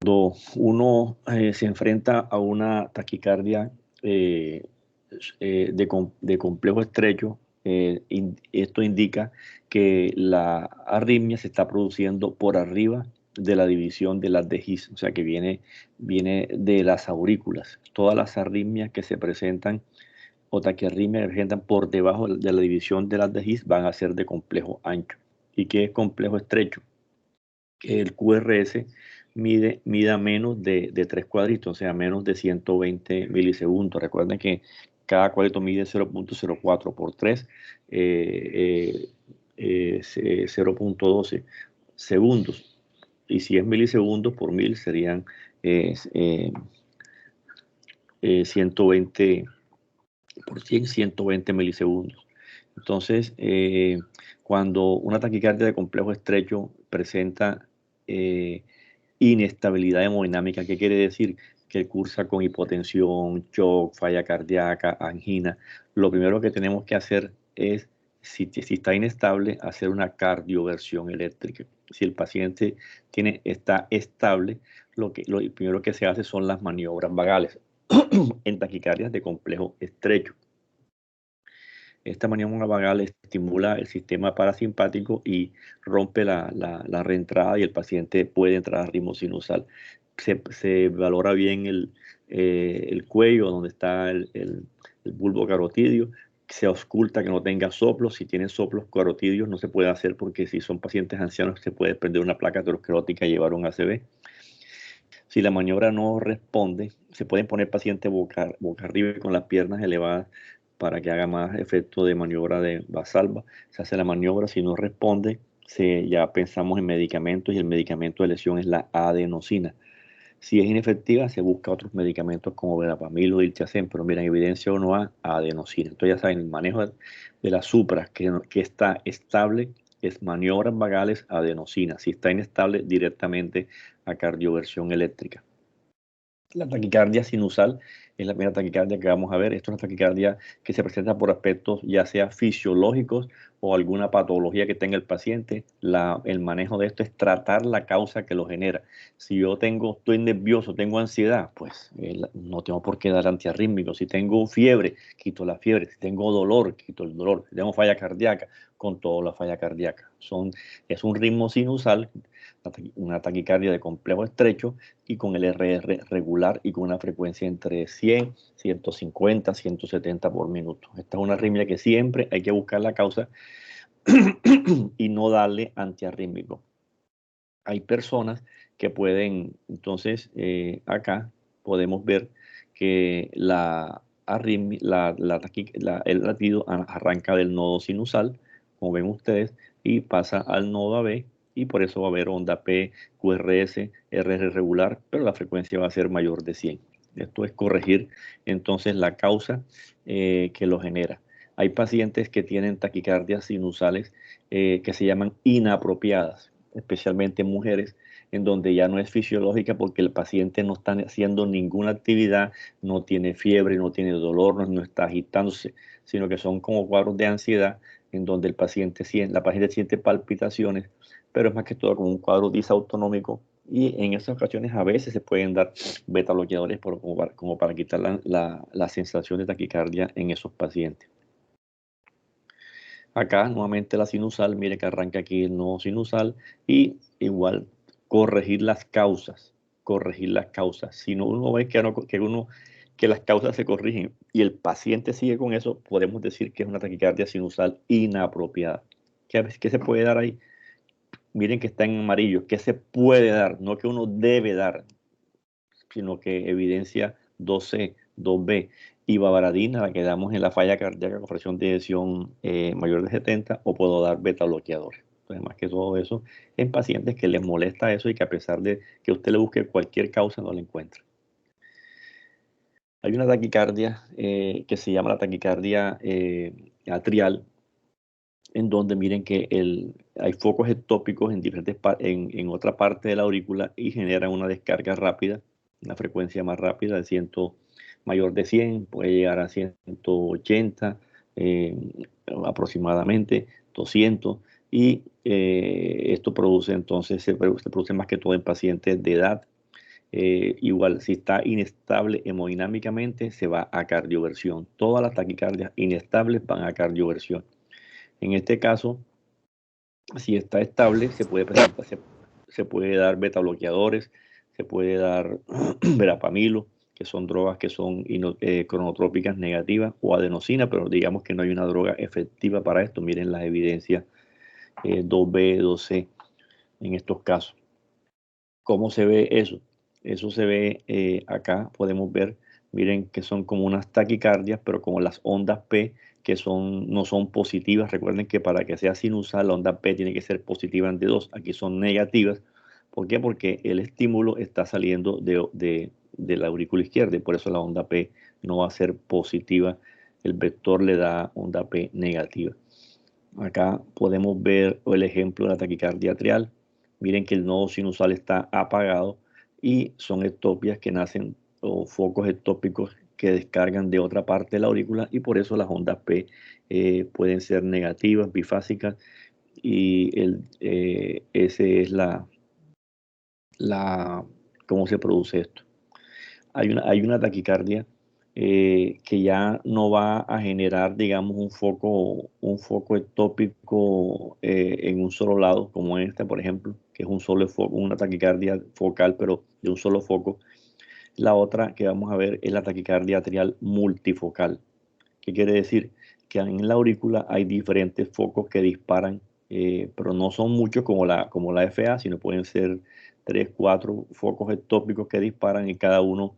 Cuando uno se enfrenta a una taquicardia eh, de complejo estrecho, esto indica que la arritmia se está produciendo por arriba de la división de las de His, o sea que viene de las aurículas. Todas las arritmias que se presentan o taquiarritmias que se presentan por debajo de la división de las de His van a ser de complejo ancho. ¿Y qué es complejo estrecho? Que el QRS mida menos de 3 cuadritos, o sea, menos de 120 milisegundos. Recuerden que cada cuadrito mide 0.04 por 3, 0.12 segundos. Y si es milisegundos por mil, serían eh, eh, 120 por 100, 120 milisegundos. Entonces, cuando una taquicardia de complejo estrecho presenta inestabilidad hemodinámica, ¿qué quiere decir? Que cursa con hipotensión, shock, falla cardíaca, angina. Lo primero que tenemos que hacer es, si está inestable, hacer una cardioversión eléctrica. Si el paciente está estable, lo primero que se hace son las maniobras vagales en taquicardias de complejo estrecho. Esta maniobra vagal estimula el sistema parasimpático y rompe la reentrada y el paciente puede entrar a ritmo sinusal. Se valora bien el cuello donde está el bulbo carotidio. Se ausculta que no tenga soplos. Si tiene soplos carotidios no se puede hacer porque si son pacientes ancianos se puede prender una placa aterosclerótica y llevar un ACV. Si la maniobra no responde, se pueden poner paciente boca arriba con las piernas elevadas para que haga más efecto de maniobra de Valsalva. Se hace la maniobra, si no responde, ya pensamos en medicamentos y el medicamento de lesión es la adenosina. Si es inefectiva, se busca otros medicamentos como verapamil o diltiazem, pero miren, evidencia 1A, adenosina. Entonces ya saben, el manejo de las supras que está estable es maniobras vagales, adenosina. Si está inestable, directamente a cardioversión eléctrica. La taquicardia sinusal es la primera taquicardia que vamos a ver. Esto es una taquicardia que se presenta por aspectos ya sea fisiológicos o alguna patología que tenga el paciente. El manejo de esto es tratar la causa que lo genera. Si yo estoy nervioso, tengo ansiedad, pues no tengo por qué dar antiarrítmicos. Si tengo fiebre, quito la fiebre. Si tengo dolor, quito el dolor. Si tengo falla cardíaca, controlo la falla cardíaca. Es un ritmo sinusal, una taquicardia de complejo estrecho y con el RR regular y con una frecuencia entre 100, 150, 170 por minuto. Esta es una arritmia que siempre hay que buscar la causa y no darle antiarrítmico. Hay personas que pueden, entonces acá podemos ver que el latido arranca del nodo sinusal, como ven ustedes, y pasa al nodo AB, y por eso va a haber onda P, QRS, RR regular, pero la frecuencia va a ser mayor de 100. Esto es corregir entonces la causa que lo genera. Hay pacientes que tienen taquicardias sinusales que se llaman inapropiadas, especialmente mujeres, en donde ya no es fisiológica porque el paciente no está haciendo ninguna actividad, no tiene fiebre, no tiene dolor, no está agitándose, sino que son como cuadros de ansiedad en donde la paciente siente palpitaciones, pero es más que todo como un cuadro disautonómico y en esas ocasiones a veces se pueden dar beta bloqueadores como para quitar la sensación de taquicardia en esos pacientes. Acá nuevamente la sinusal, mire que arranca aquí el nodo sinusal y igual corregir las causas, corregir las causas. Si no, uno ve que las causas se corrigen y el paciente sigue con eso, podemos decir que es una taquicardia sinusal inapropiada. ¿Qué se puede dar ahí? Miren que está en amarillo. ¿Qué se puede dar? No que uno debe dar, sino que evidencia 2C, 2B y bavaradina, la que damos en la falla cardíaca con fracción de eyección mayor de 70, o puedo dar beta bloqueadores. Entonces, más que todo eso, en pacientes que les molesta eso y que a pesar de que usted le busque cualquier causa, no la encuentra. Hay una taquicardia que se llama la taquicardia atrial, en donde miren que hay focos ectópicos en otra parte de la aurícula y generan una descarga rápida, una frecuencia más rápida de 100, mayor de 100, puede llegar a 180 aproximadamente, 200, y esto produce entonces, se produce más que todo en pacientes de edad igual, si está inestable hemodinámicamente, se va a cardioversión. Todas las taquicardias inestables van a cardioversión. En este caso, si está estable, se puede presentar, se puede dar beta bloqueadores, se puede dar verapamilo, que son drogas que son cronotrópicas negativas, o adenosina, pero digamos que no hay una droga efectiva para esto. Miren las evidencias 2B, 2C en estos casos. ¿Cómo se ve eso? Eso se ve acá, podemos ver, miren que son como unas taquicardias, pero como las ondas P que no son positivas. Recuerden que para que sea sinusal, la onda P tiene que ser positiva en D2. Aquí son negativas. ¿Por qué? Porque el estímulo está saliendo de la aurícula izquierda y por eso la onda P no va a ser positiva. El vector le da onda P negativa. Acá podemos ver el ejemplo de la taquicardia atrial. Miren que el nodo sinusal está apagado y son ectopias que nacen o focos ectópicos que descargan de otra parte de la aurícula y por eso las ondas P pueden ser negativas, bifásicas y ese es cómo se produce esto. Hay una taquicardia que ya no va a generar, digamos, un foco ectópico en un solo lado, como esta, por ejemplo, que es un solo foco, una taquicardia focal, pero de un solo foco. La otra que vamos a ver es la taquicardia atrial multifocal. ¿Qué quiere decir? Que en la aurícula hay diferentes focos que disparan, pero no son muchos como la FA, sino pueden ser 3, 4 focos ectópicos que disparan y cada uno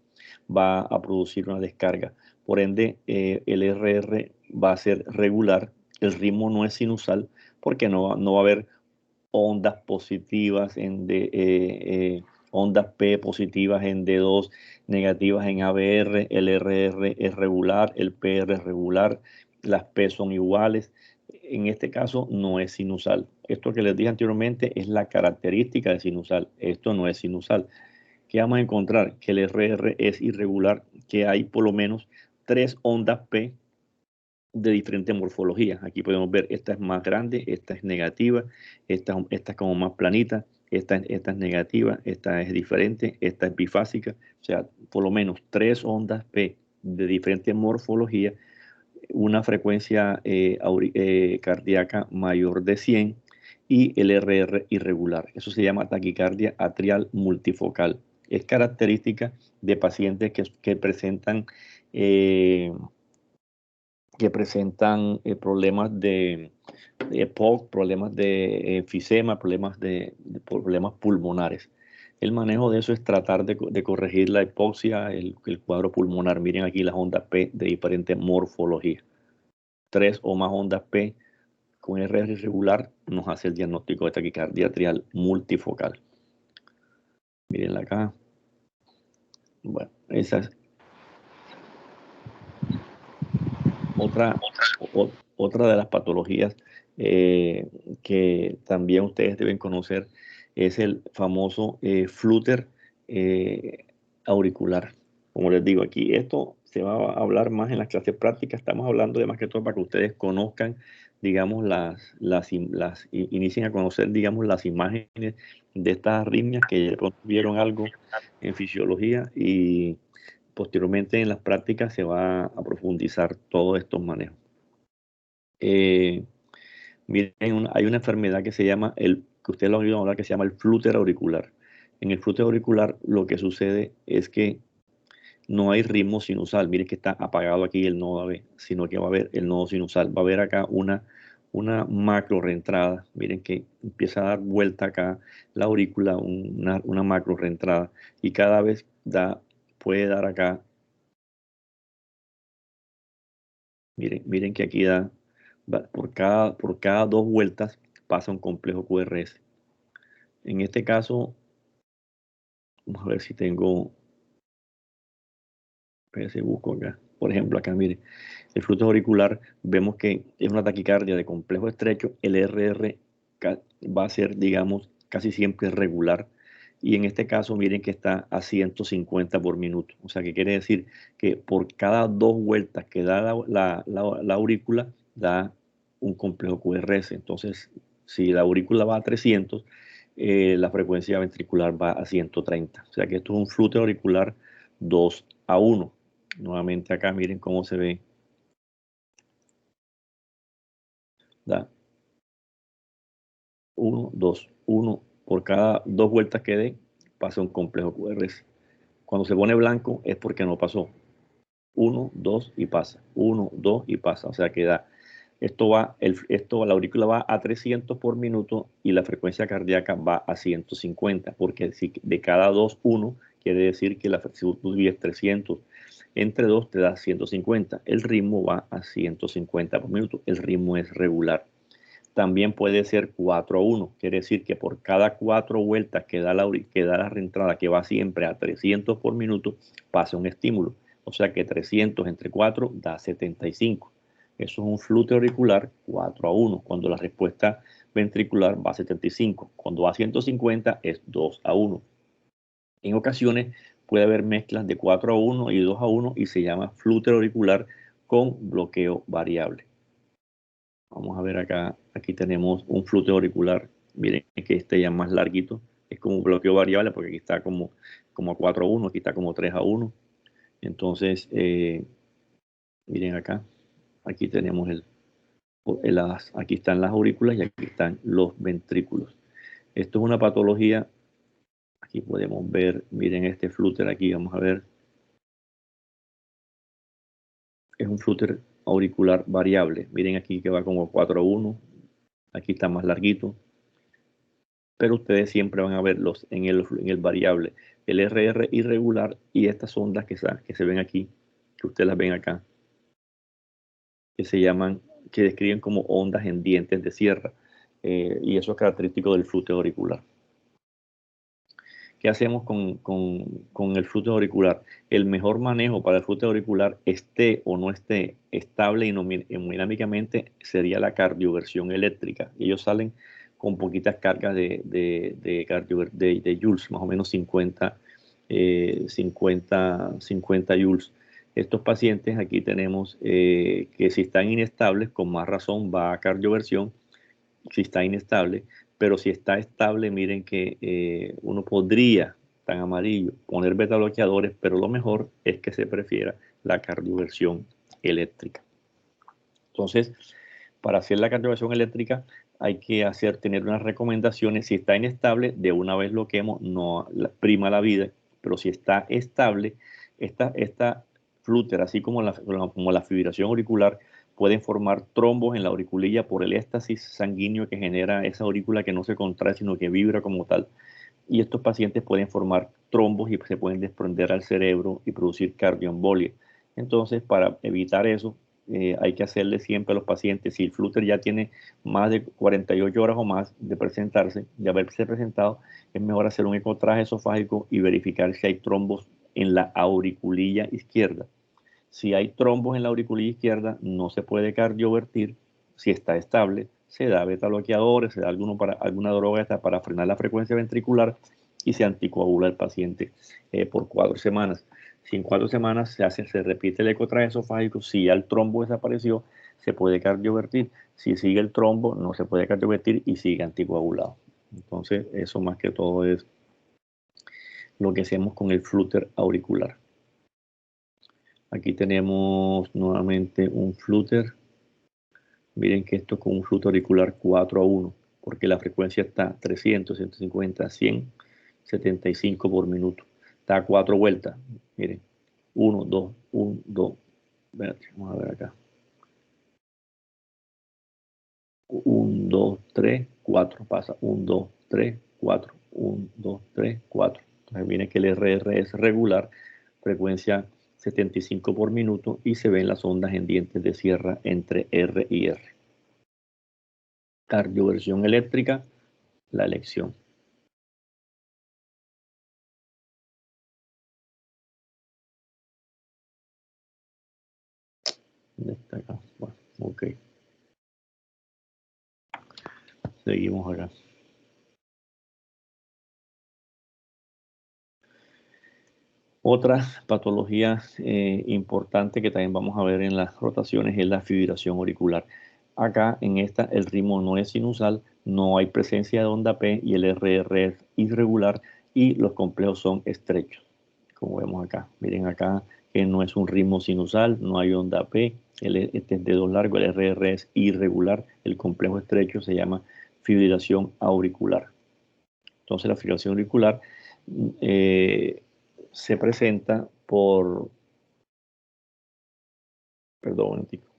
va a producir una descarga. Por ende, el RR va a ser regular, el ritmo no es sinusal porque no va a haber ondas positivas ondas P positivas en D2, negativas en ABR, el RR es regular, el PR es regular, las P son iguales. En este caso no es sinusal. Esto que les dije anteriormente es la característica de sinusal. Esto no es sinusal. ¿Qué vamos a encontrar? Que el RR es irregular, que hay por lo menos 3 ondas P de diferentes morfologías. Aquí podemos ver, esta es más grande, esta es negativa, esta es como más planita, esta es negativa, esta es diferente, esta es bifásica. O sea, por lo menos 3 ondas P de diferentes morfologías, una frecuencia cardíaca mayor de 100 y el RR irregular. Eso se llama taquicardia atrial multifocal. Es característica de pacientes que presentan problemas de EPOC, problemas de enfisema, problemas pulmonares. El manejo de eso es tratar de corregir la hipoxia, el cuadro pulmonar. Miren aquí las ondas P de diferentes morfologías. 3 o más ondas P con RR irregular nos hace el diagnóstico de taquicardia atrial multifocal. Mirenla acá. Bueno, esa es otra de las patologías que también ustedes deben conocer es el famoso flúter auricular. Como les digo, aquí esto se va a hablar más en las clases prácticas. Estamos hablando de más que todo para que ustedes conozcan, digamos, inicien a conocer, digamos, las imágenes de estas arritmias que vieron algo en fisiología y posteriormente en las prácticas se va a profundizar todos estos manejos. Miren, hay una enfermedad que se llama, que ustedes lo han oído hablar, que se llama el flúter auricular. En el flúter auricular lo que sucede es que no hay ritmo sinusal. Miren que está apagado aquí el nodo AB, sino que va a haber el nodo sinusal. Va a haber acá una macro reentrada. Miren que empieza a dar vuelta acá la aurícula, una macro reentrada. Y cada vez puede dar acá. Miren que aquí por cada 2 vueltas pasa un complejo QRS. En este caso, vamos a ver si tengo, si busco acá. Por ejemplo, acá, mire, el flujo auricular, vemos que es una taquicardia de complejo estrecho. El RR va a ser, digamos, casi siempre regular. Y en este caso, miren que está a 150 por minuto. O sea, que quiere decir que por cada 2 vueltas que da la aurícula, da un complejo QRS. Entonces, si la aurícula va a 300, la frecuencia ventricular va a 130. O sea que esto es un flúter auricular 2-1. Nuevamente acá miren cómo se ve. Da 1, 2, 1. Por cada 2 vueltas que dé, pasa un complejo QRS. Cuando se pone blanco es porque no pasó. 1, 2 y pasa. 1, 2 y pasa. O sea que da. La aurícula va a 300 por minuto y la frecuencia cardíaca va a 150, porque si de cada 2, 1, quiere decir que si tú divides 300 entre 2 te da 150. El ritmo va a 150 por minuto. El ritmo es regular. También puede ser 4-1, quiere decir que por cada 4 vueltas que da la reentrada, que va siempre a 300 por minuto, pasa un estímulo. O sea que 300 entre 4 da 75. Eso es un flúter auricular 4-1. Cuando la respuesta ventricular va a 75. Cuando va a 150 es 2-1. En ocasiones puede haber mezclas de 4-1 y 2-1 y se llama flúter auricular con bloqueo variable. Vamos a ver acá, aquí tenemos un flúter auricular. Miren que este ya es más larguito. Es como un bloqueo variable porque aquí está como a 4-1, aquí está como 3-1. Entonces, miren acá, aquí tenemos aquí están las aurículas y aquí están los ventrículos. Esto es una patología. Aquí podemos ver, miren este flúter aquí, vamos a ver. Es un flúter auricular variable. Miren aquí que va como 4-1. Aquí está más larguito. Pero ustedes siempre van a verlos en el variable, el RR irregular y estas ondas que se ven aquí, que ustedes las ven acá, que se llaman, que describen como ondas en dientes de sierra, y eso es característico del flúter auricular. ¿Qué hacemos con el flúter auricular? El mejor manejo para el flúter auricular, esté o no esté estable y hemodinámicamente, sería la cardioversión eléctrica. Ellos salen con poquitas cargas de joules, más o menos 50 joules. Estos pacientes aquí tenemos que si están inestables, con más razón va a cardioversión. Si está inestable, pero si está estable, miren que uno podría, tan amarillo, poner beta bloqueadores, pero lo mejor es que se prefiera la cardioversión eléctrica. Entonces, para hacer la cardioversión eléctrica hay que tener unas recomendaciones. Si está inestable, de una vez bloqueemos, no prima la vida, pero si está estable, esta flúter, así como la fibrilación auricular, pueden formar trombos en la auriculilla por el éxtasis sanguíneo que genera esa aurícula que no se contrae, sino que vibra como tal. Y estos pacientes pueden formar trombos y se pueden desprender al cerebro y producir cardioembolia. Entonces, para evitar eso, hay que hacerle siempre a los pacientes, si el flúter ya tiene más de 48 horas o más de presentarse, de haberse presentado, es mejor hacer un ecotraje esofágico y verificar si hay trombos en la auriculilla izquierda. Si hay trombos en la auriculilla izquierda, no se puede cardiovertir. Si está estable, se da beta bloqueadores, se da alguna droga para frenar la frecuencia ventricular y se anticoagula el paciente por 4 semanas. Si en 4 semanas se repite el ecotraje esofágico, si ya el trombo desapareció, se puede cardiovertir. Si sigue el trombo, no se puede cardiovertir y sigue anticoagulado. Entonces, eso más que todo es lo que hacemos con el flúter auricular. Aquí tenemos nuevamente un flúter. Miren que esto con un flúter auricular 4-1, porque la frecuencia está 300, 150, 100, 75 por minuto. Está a 4 vueltas. Miren, 1, 2, 1, 2. Vamos a ver acá. 1, 2, 3, 4. Pasa 1, 2, 3, 4. 1, 2, 3, 4. Entonces miren que el RR es regular, frecuencia 75 por minuto y se ven las ondas en dientes de sierra entre R y R. Cardioversión eléctrica, la elección. Está acá. Bueno, ok. Seguimos acá. Otra patología importante que también vamos a ver en las rotaciones es la fibrilación auricular. Acá en esta el ritmo no es sinusal, no hay presencia de onda P y el RR es irregular y los complejos son estrechos, como vemos acá. Miren acá que no es un ritmo sinusal, no hay onda P, este es dedo largo, el RR es irregular, el complejo estrecho se llama fibrilación auricular. Entonces la fibrilación auricular se presenta por, perdón, un momentico.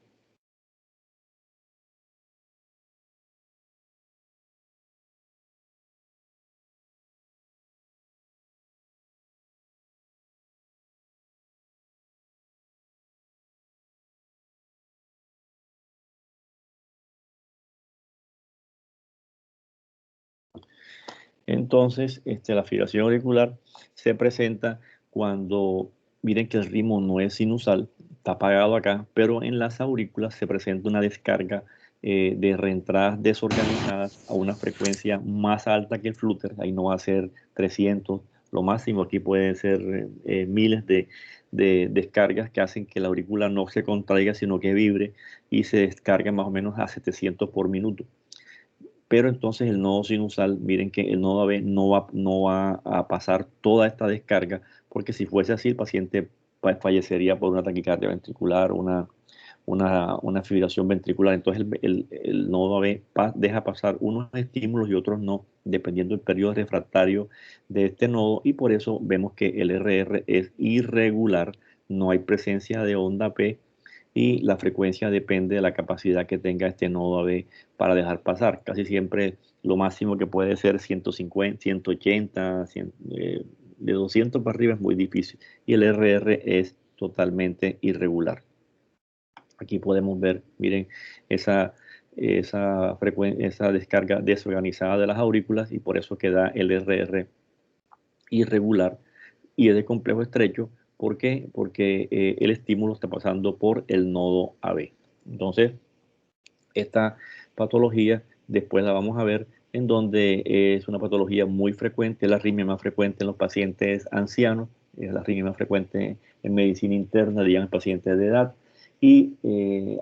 Entonces, la fibrilación auricular se presenta cuando, miren que el ritmo no es sinusal, está apagado acá, pero en las aurículas se presenta una descarga de reentradas desorganizadas a una frecuencia más alta que el flúter, ahí no va a ser 300, lo máximo aquí puede ser miles de descargas que hacen que la aurícula no se contraiga, sino que vibre y se descarga más o menos a 700 por minuto. Pero entonces el nodo sinusal, miren que el nodo AB no va a pasar toda esta descarga, porque si fuese así, el paciente fallecería por una taquicardia ventricular, una fibrilación ventricular. Entonces el nodo AB deja pasar unos estímulos y otros no, dependiendo del periodo refractario de este nodo, y por eso vemos que el RR es irregular, no hay presencia de onda P y la frecuencia depende de la capacidad que tenga este nodo AB para dejar pasar. Casi siempre lo máximo que puede ser 150, 180, 100, de 200 para arriba es muy difícil. Y el RR es totalmente irregular. Aquí podemos ver, miren, esa descarga desorganizada de las aurículas y por eso queda el RR irregular y es de complejo estrecho. ¿Por qué? Porque el estímulo está pasando por el nodo AB. Entonces, esta patología después la vamos a ver en donde es una patología muy frecuente, es la arritmia más frecuente en los pacientes ancianos, es la arritmia más frecuente en medicina interna, digamos, en pacientes de edad. Y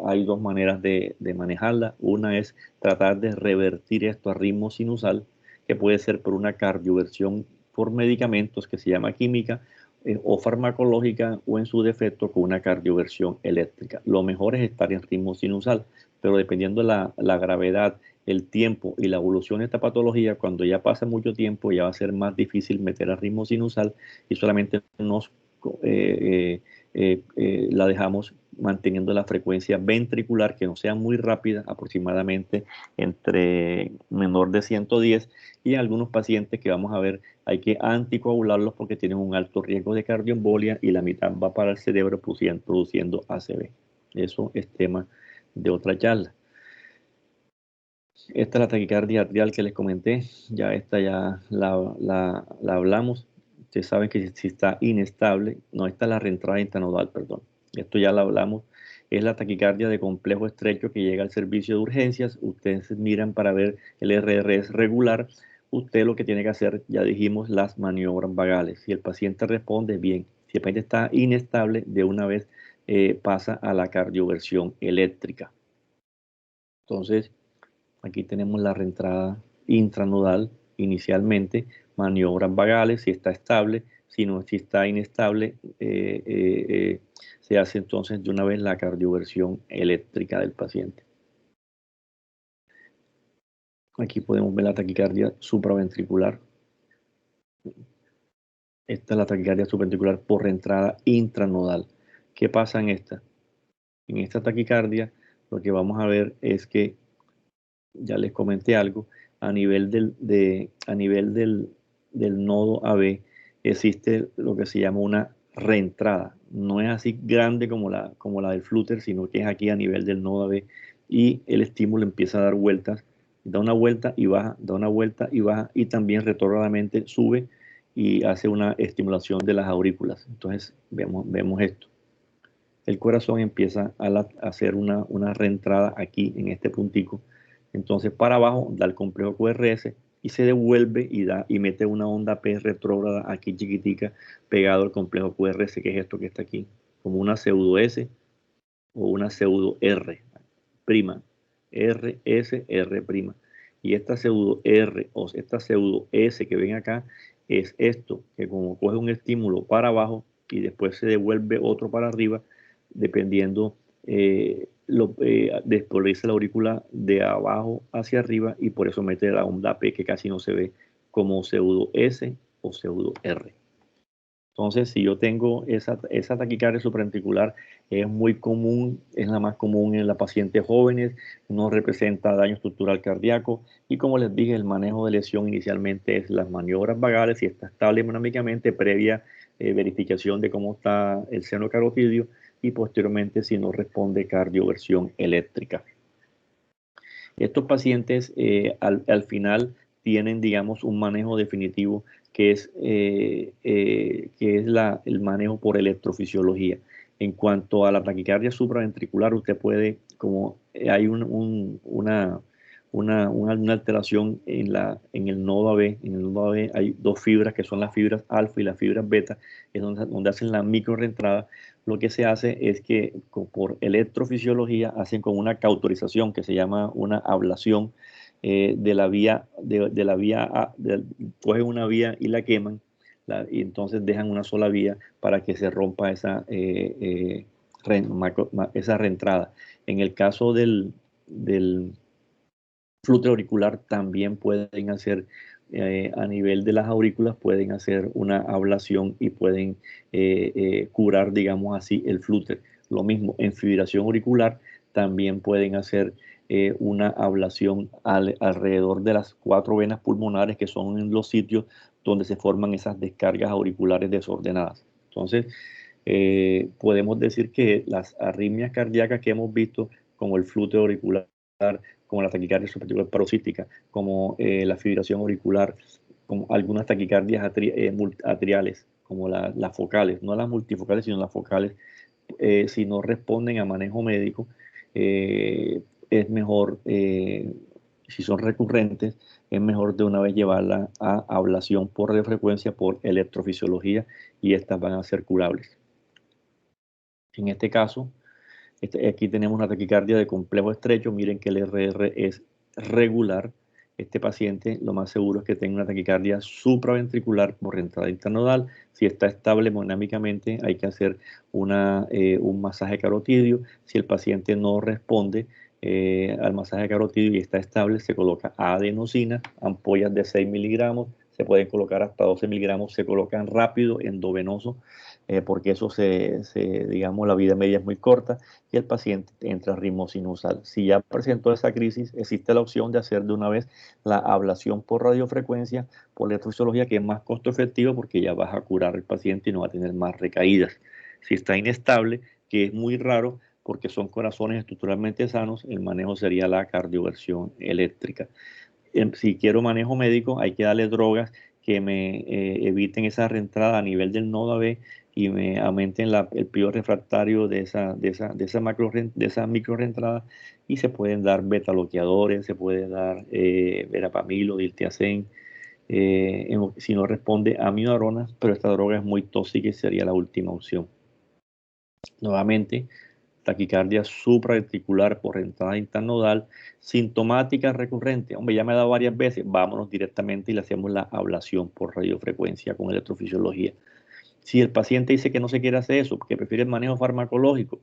hay dos maneras de manejarla. Una es tratar de revertir esto a ritmo sinusal, que puede ser por una cardioversión por medicamentos que se llama química, o farmacológica, o en su defecto con una cardioversión eléctrica. Lo mejor es estar en ritmo sinusal, pero dependiendo de la gravedad, el tiempo y la evolución de esta patología, cuando ya pasa mucho tiempo ya va a ser más difícil meter a ritmo sinusal y solamente nos la dejamos manteniendo la frecuencia ventricular, que no sea muy rápida, aproximadamente entre menor de 110, y en algunos pacientes que vamos a ver hay que anticoagularlos porque tienen un alto riesgo de cardioembolia y la mitad va para el cerebro produciendo ACV. Eso es tema de otra charla. Esta es la taquicardia atrial que les comenté, ya esta ya la hablamos. Ustedes saben que si está inestable, no, esta es la reentrada intranodal, perdón. Esto ya la hablamos. Es la taquicardia de complejo estrecho que llega al servicio de urgencias. Ustedes miran para ver el RR es regular. Usted lo que tiene que hacer, ya dijimos, las maniobras vagales. Si el paciente responde bien, si el paciente está inestable, de una vez pasa a la cardioversión eléctrica. Entonces, aquí tenemos la reentrada intranodal inicialmente, maniobras vagales, si está estable, si está inestable, se hace entonces de una vez la cardioversión eléctrica del paciente. Aquí podemos ver la taquicardia supraventricular. Esta es la taquicardia supraventricular por reentrada intranodal. ¿Qué pasa en esta? En esta taquicardia lo que vamos a ver es que ya les comenté algo, a nivel del nodo AB existe lo que se llama una reentrada. No es así grande como la del flúter, sino que es aquí a nivel del nodo AB y el estímulo empieza a dar vueltas, da una vuelta y baja, da una vuelta y baja y también retrógradamente sube y hace una estimulación de las aurículas. Entonces vemos esto. El corazón empieza a hacer una reentrada aquí en este puntico. Entonces para abajo da el complejo QRS y se devuelve y mete una onda P retrógrada aquí chiquitica pegado al complejo QRS, que es esto que está aquí, como una pseudo S o una pseudo R prima. R, S, R'. Y esta pseudo R o esta pseudo S que ven acá es esto, que como coge un estímulo para abajo y después se devuelve otro para arriba, dependiendo, despolariza la aurícula de abajo hacia arriba y por eso mete la onda P que casi no se ve como pseudo S o pseudo R. Entonces, si yo tengo esa taquicardia supraventricular, es muy común, es la más común en las pacientes jóvenes, no representa daño estructural cardíaco y como les dije, el manejo de lesión inicialmente es las maniobras vagales, si está estable hemodinámicamente, previa verificación de cómo está el seno carotidio y posteriormente si no responde cardioversión eléctrica. Estos pacientes al final tienen, digamos, un manejo definitivo que es el manejo por electrofisiología. En cuanto a la taquicardia supraventricular, usted puede, como hay una alteración en el nodo AB, en el nodo AB hay dos fibras que son las fibras alfa y las fibras beta, es donde hacen la microreentrada. Lo que se hace es que por electrofisiología hacen con una cauterización que se llama una ablación de la vía, cogen una vía y la queman, y entonces dejan una sola vía para que se rompa esa reentrada. En el caso del flúter auricular también pueden hacer, a nivel de las aurículas, pueden hacer una ablación y pueden curar, digamos así, el flúter. Lo mismo en fibrilación auricular, también pueden hacer una ablación alrededor de las 4 venas pulmonares, que son en los sitios donde se forman esas descargas auriculares desordenadas. Entonces, podemos decir que las arritmias cardíacas que hemos visto, como el flúter auricular, como la taquicardia supraventricular paroxística, como la fibrilación auricular, como algunas taquicardias atriales, como las focales, no las multifocales, sino las focales, si no responden a manejo médico, es mejor, si son recurrentes, es mejor de una vez llevarla a ablación por radiofrecuencia, por electrofisiología, y estas van a ser curables. En este caso, aquí tenemos una taquicardia de complejo estrecho. Miren que el RR es regular. Este paciente lo más seguro es que tenga una taquicardia supraventricular por entrada intranodal. Si está estable hemodinámicamente, hay que hacer un masaje carotidio. Si el paciente no responde al masaje carotidio y está estable, se coloca adenosina, ampollas de 6 miligramos. Se pueden colocar hasta 12 miligramos. Se colocan rápido, endovenoso, porque eso digamos, la vida media es muy corta y el paciente entra a ritmo sinusal. Si ya presentó esa crisis, existe la opción de hacer de una vez la ablación por radiofrecuencia, por electrofisiología, que es más costo efectivo porque ya vas a curar al paciente y no va a tener más recaídas. Si está inestable, que es muy raro porque son corazones estructuralmente sanos, el manejo sería la cardioversión eléctrica. Si quiero manejo médico, hay que darle drogas que me eviten esa reentrada a nivel del nodo AB y me aumenten el periodo refractario de esa micro reentrada, y se pueden dar beta-bloqueadores, se puede dar verapamil o diltiazem, si no responde a aminoaronas, pero esta droga es muy tóxica y sería la última opción. Nuevamente, taquicardia supraventricular por entrada intranodal, sintomática recurrente. Hombre, ya me ha dado varias veces, vámonos directamente y le hacemos la ablación por radiofrecuencia con electrofisiología. Si el paciente dice que no se quiere hacer eso, que prefiere el manejo farmacológico,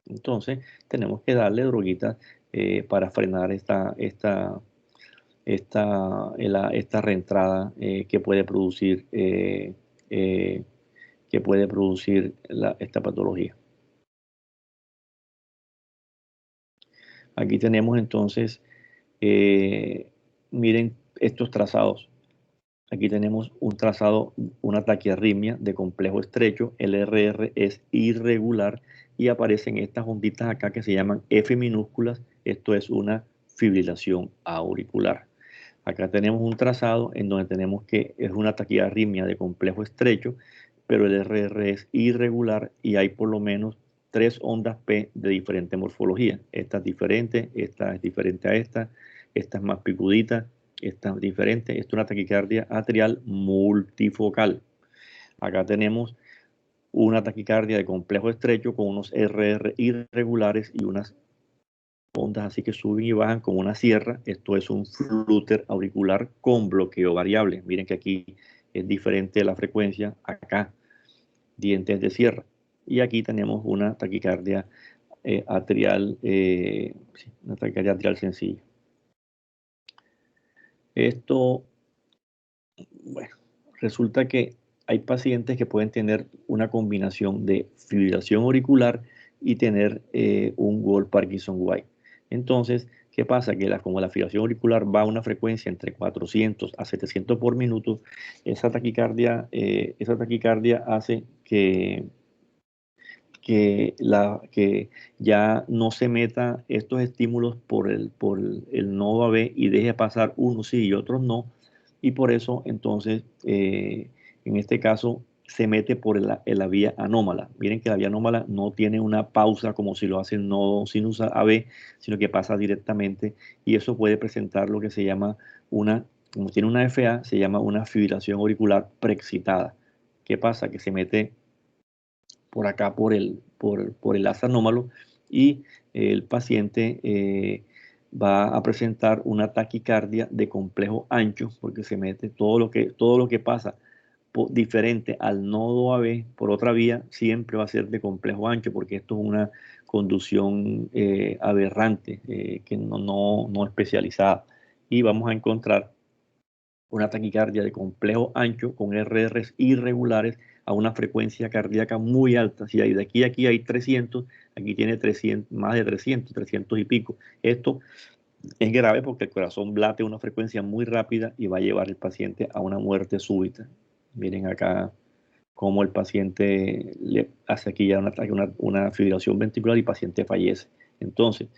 entonces tenemos que darle droguitas para frenar esta reentrada que puede producir, esta patología. Aquí tenemos entonces, miren estos trazados. Aquí tenemos un trazado, una taquiarritmia de complejo estrecho. El RR es irregular y aparecen estas onditas acá que se llaman F minúsculas. Esto es una fibrilación auricular. Acá tenemos un trazado en donde tenemos que es una taquiarritmia de complejo estrecho, pero el RR es irregular y hay por lo menos 3 ondas P de diferente morfología. Esta es diferente a esta es más picudita, esta es diferente. Esta es una taquicardia atrial multifocal. Acá tenemos una taquicardia de complejo estrecho con unos RR irregulares y unas ondas así que suben y bajan como una sierra. Esto es un flúter auricular con bloqueo variable. Miren que aquí es diferente la frecuencia, acá dientes de sierra. Y aquí tenemos una taquicardia atrial, sí, una taquicardia atrial sencilla. Esto, bueno, resulta que hay pacientes que pueden tener una combinación de fibrilación auricular y tener un Wolff Parkinson-White. Entonces, ¿qué pasa? Que como la fibrilación auricular va a una frecuencia entre 400 a 700 por minuto, esa taquicardia hace que ya no se meta estos estímulos por el nodo AB y deje pasar unos sí y otros no, y por eso entonces en este caso se mete por la vía anómala. Miren que la vía anómala no tiene una pausa como si lo hace el nodo sinus AB, sino que pasa directamente, y eso puede presentar lo que se llama como tiene una FA, se llama una fibrilación auricular preexcitada. ¿Qué pasa? Que se mete por acá por el asa anómalo, y el paciente va a presentar una taquicardia de complejo ancho porque se mete todo lo que pasa diferente al nodo AB por otra vía siempre va a ser de complejo ancho, porque esto es una conducción aberrante, que no especializada, y vamos a encontrar una taquicardia de complejo ancho con RRs irregulares a una frecuencia cardíaca muy alta. Si hay de aquí a aquí hay 300, aquí tiene 300, más de 300, 300 y pico. Esto es grave porque el corazón late a una frecuencia muy rápida y va a llevar al paciente a una muerte súbita. Miren acá cómo el paciente le hace aquí ya una fibrilación ventricular y el paciente fallece. Entonces,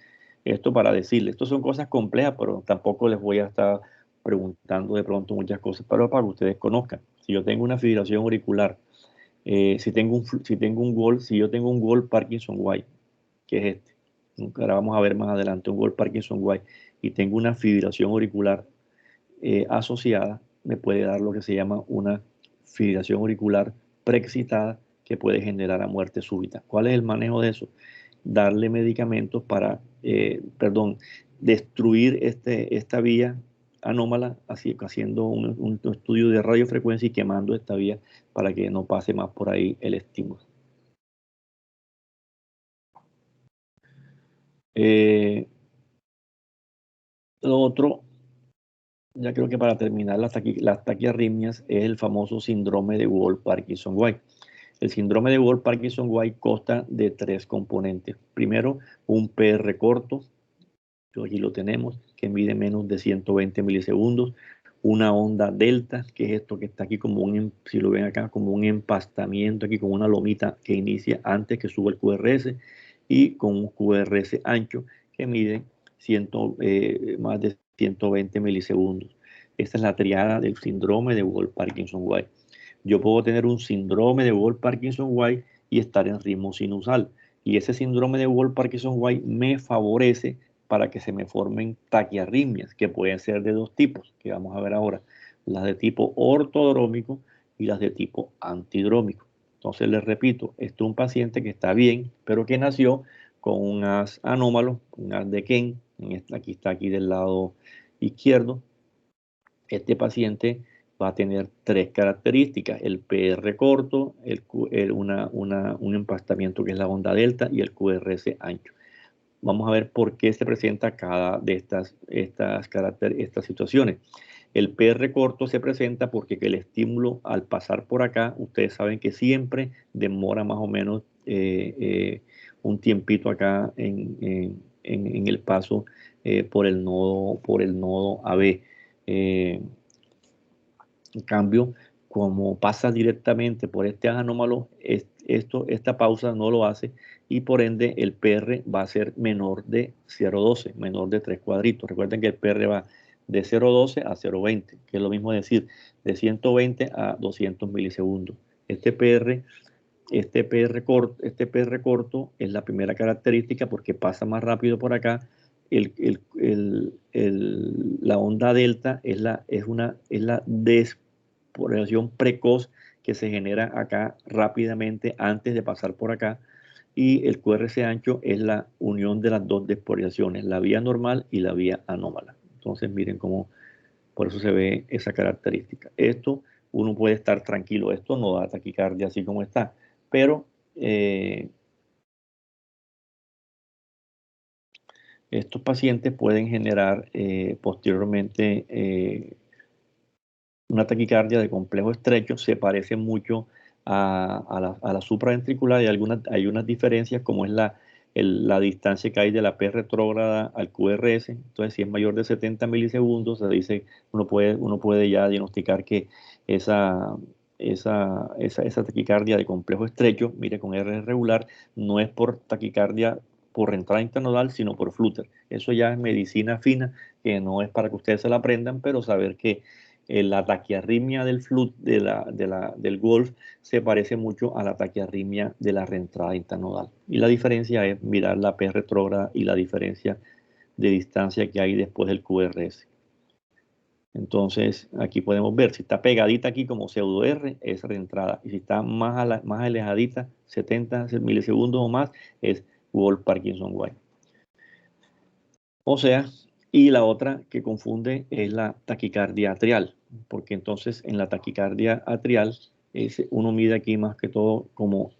esto para decirles, esto son cosas complejas, pero tampoco les voy a estar preguntando de pronto muchas cosas, pero para que ustedes conozcan. Si yo tengo una fibrilación auricular, si yo tengo un Wolff Parkinson White, que es este, ahora vamos a ver más adelante un Wolff Parkinson White, y tengo una fibrilación auricular asociada, me puede dar lo que se llama una fibrilación auricular preexcitada que puede generar a muerte súbita. ¿Cuál es el manejo de eso? Darle medicamentos para, destruir esta vía anómala, así, haciendo un estudio de radiofrecuencia y quemando esta vía para que no pase más por ahí el estímulo. Lo otro, ya creo que para terminar las taquiarritmias, es el famoso síndrome de Wolff-Parkinson-White. El síndrome de Wolff-Parkinson-White consta de tres componentes. Primero, un PR corto, aquí lo tenemos, que mide menos de 120 milisegundos. Una onda delta, que es esto que está aquí como si lo ven acá, como un empastamiento aquí con una lomita que inicia antes que suba el QRS, y con un QRS ancho que mide más de 120 milisegundos. Esta es la triada del síndrome de Wolff-Parkinson-White. Yo puedo tener un síndrome de Wolff-Parkinson-White y estar en ritmo sinusal. Y ese síndrome de Wolff-Parkinson-White me favorece para que se me formen taquiarritmias, que pueden ser de dos tipos, que vamos a ver ahora, las de tipo ortodrómico y las de tipo antidrómico. Entonces les repito, esto es un paciente que está bien, pero que nació con un as anómalo, un as de Kent, aquí está aquí del lado izquierdo. Este paciente va a tener tres características: el PR corto, un empastamiento que es la onda delta, y el QRS ancho. Vamos a ver por qué se presenta cada de estas situaciones. El PR corto se presenta porque el estímulo al pasar por acá, ustedes saben que siempre demora más o menos un tiempito acá en el paso por el nodo AB. En cambio, como pasa directamente por este anómalo, esta pausa no lo hace, y por ende el PR va a ser menor de 0,12, menor de 3 cuadritos. Recuerden que el PR va de 0,12 a 0,20, que es lo mismo decir de 120 a 200 milisegundos. Este PR corto es la primera característica porque pasa más rápido por acá. La onda delta es la despolarización precoz que se genera acá rápidamente antes de pasar por acá. y el QRS ancho es la unión de las dos despolarizaciones, la vía normal y la vía anómala. Entonces miren cómo, por eso se ve esa característica. Esto uno puede estar tranquilo, esto no da taquicardia así como está, pero estos pacientes pueden generar posteriormente una taquicardia de complejo estrecho. Se parece mucho a la supraventricular y hay unas diferencias como es la distancia que hay de la P retrógrada al QRS. Entonces, si es mayor de 70 milisegundos, se dice, uno puede ya diagnosticar que esa taquicardia de complejo estrecho, mire, con R regular, no es por taquicardia por entrada intranodal, sino por flúter. Eso ya es medicina fina, que no es para que ustedes se la aprendan, pero saber que la taquiarritmia del Golf se parece mucho a la taquiarritmia de la reentrada intranodal. Y la diferencia es mirar la P retrógrada y la diferencia de distancia que hay después del QRS. Entonces, aquí podemos ver, si está pegadita aquí como pseudo R, es reentrada. Y si está más alejadita, 70 milisegundos o más, es Wolff Parkinson White. O sea, y la otra que confunde es la taquicardia atrial, porque entonces en la taquicardia atrial uno mide aquí más que todo como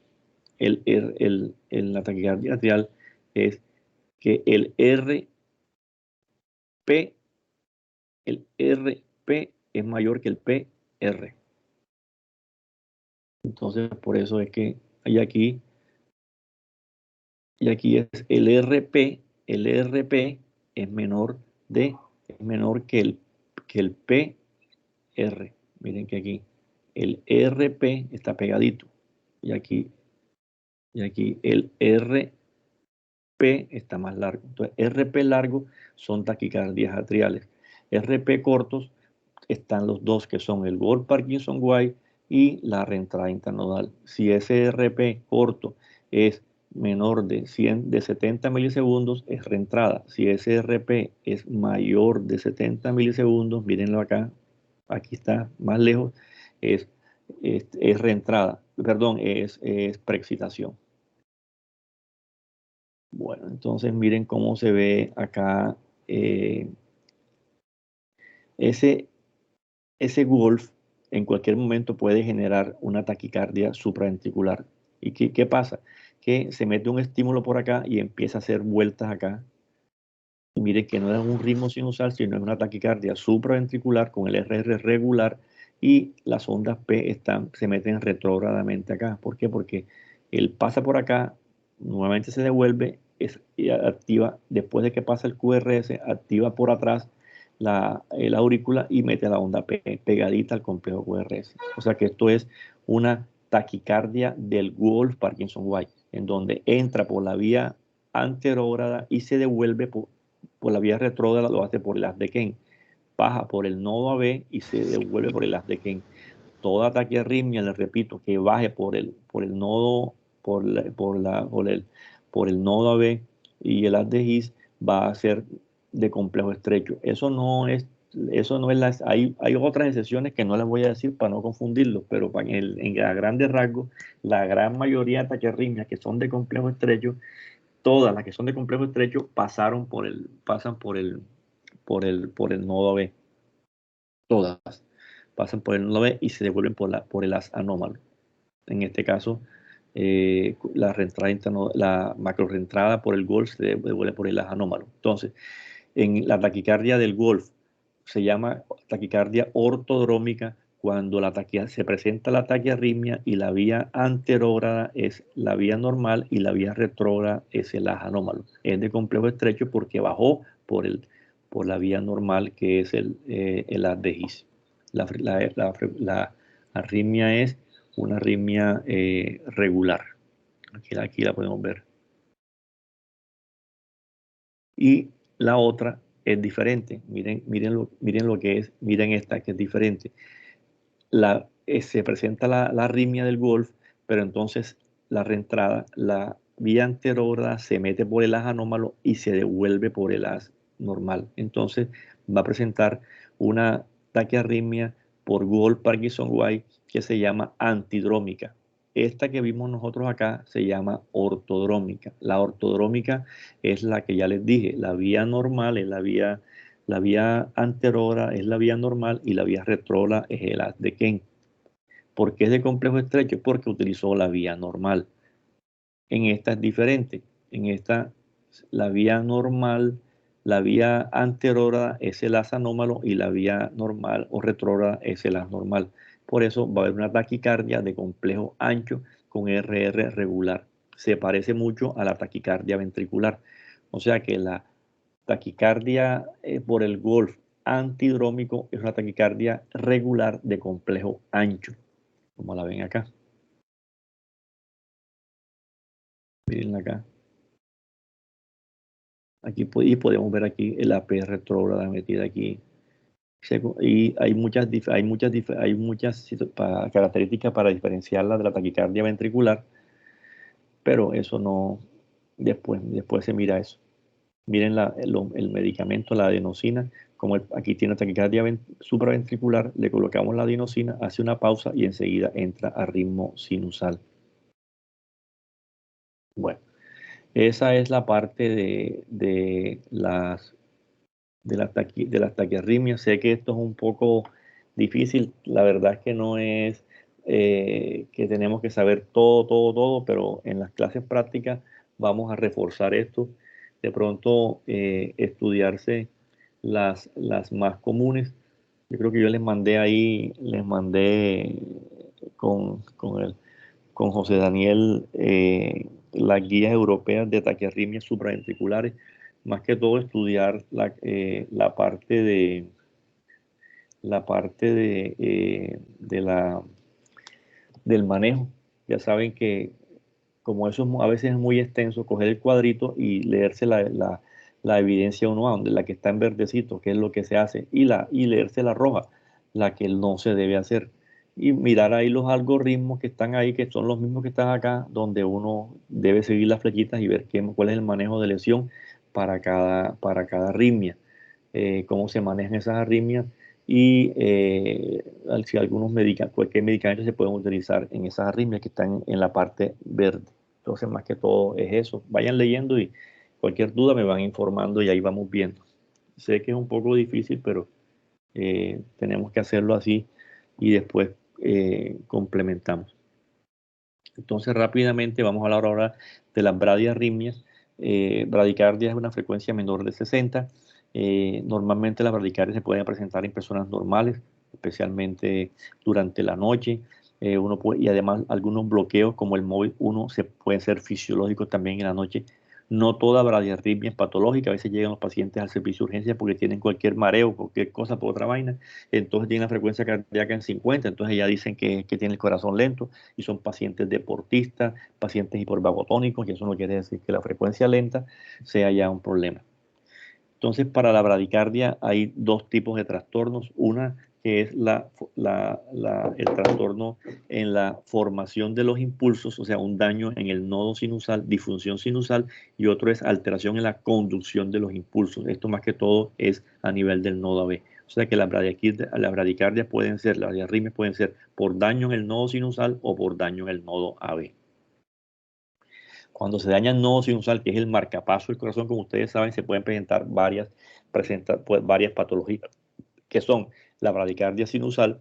la taquicardia atrial es que el RP es mayor que el PR. Entonces, por eso es que hay aquí, y aquí es el RP es menor que el PR. Miren que aquí el RP está pegadito y aquí el RP está más largo. Entonces, RP largo son taquicardias atriales. RP cortos están los dos que son el Wolff Parkinson White y la reentrada intranodal. Si ese RP corto es menor de 70 milisegundos, es reentrada. Si ese RP es mayor de 70 milisegundos, mírenlo acá, aquí está más lejos, es, es reentrada, perdón, es preexcitación. Bueno, entonces miren cómo se ve acá ese Wolff en cualquier momento puede generar una taquicardia supraventricular. ¿Y qué pasa? Que se mete un estímulo por acá y empieza a hacer vueltas acá. Y miren que no es un ritmo sinusal, sino es una taquicardia supraventricular con el RR regular y las ondas P se meten retrógradamente acá. ¿Por qué? Porque él pasa por acá, nuevamente se devuelve, y activa, después de que pasa el QRS, activa por atrás la aurícula y mete la onda P pegadita al complejo QRS. O sea que esto es una taquicardia del Wolff Parkinson White, en donde entra por la vía anterógrada y se devuelve por la vía retrógrada, lo hace por el haz de Kane. Baja por el nodo AB y se devuelve por el haz de Kane. Toda taquiarritmia, les repito, que baje por el nodo, por el nodo AB y el haz de His va a ser de complejo estrecho. Eso no es hay otras excepciones que no les voy a decir para no confundirlos, pero a grandes rasgos, la gran mayoría de taquiarritmias que son de complejo estrecho, todas las que son de complejo estrecho pasan por el nodo B. Todas pasan por el nodo B y se devuelven por el haz anómalo. En este caso, la macro reentrada por el Wolff se devuelve por el haz anómalo. Entonces, en la taquicardia del Wolff se llama taquicardia ortodrómica cuando se presenta la taquiarritmia y la vía anterógrada es la vía normal y la vía retrógrada es el haz anómalo. Es de complejo estrecho porque bajó por la vía normal que es el haz de His. La arritmia es una arritmia regular. Aquí la podemos ver. Y la otra es diferente. Miren lo que es, miren esta que es diferente. Se presenta la arritmia del Wolff, pero entonces la reentrada, la vía anterógrada se mete por el haz anómalo y se devuelve por el haz normal. Entonces va a presentar una taquiarritmia por Wolff Parkinson White que se llama antidrómica. Esta que vimos nosotros acá se llama ortodrómica. La ortodrómica es la que ya les dije, la vía normal es la vía anterora es la vía normal y la vía retrógrada es el haz de Kent. ¿Por qué es de complejo estrecho? Porque utilizó la vía normal. En esta es diferente. En esta, la vía normal, la vía anterógrada es el haz anómalo y la vía normal o retrógrada es el haz normal. Por eso va a haber una taquicardia de complejo ancho con RR regular. Se parece mucho a la taquicardia ventricular. O sea que la taquicardia por el Golf antidrómico es una taquicardia regular de complejo ancho, como la ven acá. Miren acá. Aquí y podemos ver aquí el AP retrógrada metida aquí. Y hay muchas características para diferenciarla de la taquicardia ventricular, pero eso no, después se mira eso. Miren el medicamento, la adenosina, como aquí tiene taquicardia supraventricular, le colocamos la adenosina, hace una pausa y enseguida entra a ritmo sinusal. Bueno, esa es la parte de las taquiarritmias. Sé que esto es un poco difícil, la verdad es que no es que tenemos que saber todo, pero en las clases prácticas vamos a reforzar esto. De pronto estudiarse las más comunes. Yo creo que yo les mandé ahí, les mandé con José Daniel las guías europeas de taquiarritmias supraventriculares, más que todo estudiar la parte del manejo. Ya saben que como eso a veces es muy extenso, coger el cuadrito y leerse la evidencia 1A, donde la que está en verdecito, qué es lo que se hace, y leerse la roja, la que no se debe hacer. Y mirar ahí los algoritmos que están ahí, que son los mismos que están acá, donde uno debe seguir las flechitas y ver cuál es el manejo de lesión para cada arritmia, cómo se manejan esas arritmias y si algunos qué medicamentos se pueden utilizar en esas arritmias que están en la parte verde. Entonces, más que todo es eso. Vayan leyendo y cualquier duda me van informando y ahí vamos viendo. Sé que es un poco difícil, pero tenemos que hacerlo así y después complementamos. Entonces, rápidamente vamos a hablar ahora de las bradiarritmias. Bradicardia es una frecuencia menor de 60. Normalmente las bradicardias se pueden presentar en personas normales, especialmente durante la noche. Y además algunos bloqueos como el móvil 1 pueden ser fisiológicos también en la noche. No toda bradiarritmia es patológica. A veces llegan los pacientes al servicio de urgencia porque tienen cualquier mareo, cualquier cosa por otra vaina. Entonces tienen la frecuencia cardíaca en 50. Entonces ya dicen que tiene el corazón lento y son pacientes deportistas, pacientes hipervagotónicos, y eso no quiere decir que la frecuencia lenta sea ya un problema. Entonces, para la bradicardia hay dos tipos de trastornos. Una que es el trastorno en la formación de los impulsos, o sea, un daño en el nodo sinusal, disfunción sinusal, y otro es alteración en la conducción de los impulsos. Esto más que todo es a nivel del nodo AB. O sea que las bradicardias pueden ser, las arritmias pueden ser por daño en el nodo sinusal o por daño en el nodo AB. Cuando se daña el nodo sinusal, que es el marcapaso del corazón, como ustedes saben, se pueden presentar varias patologías, que son la bradicardia sinusal,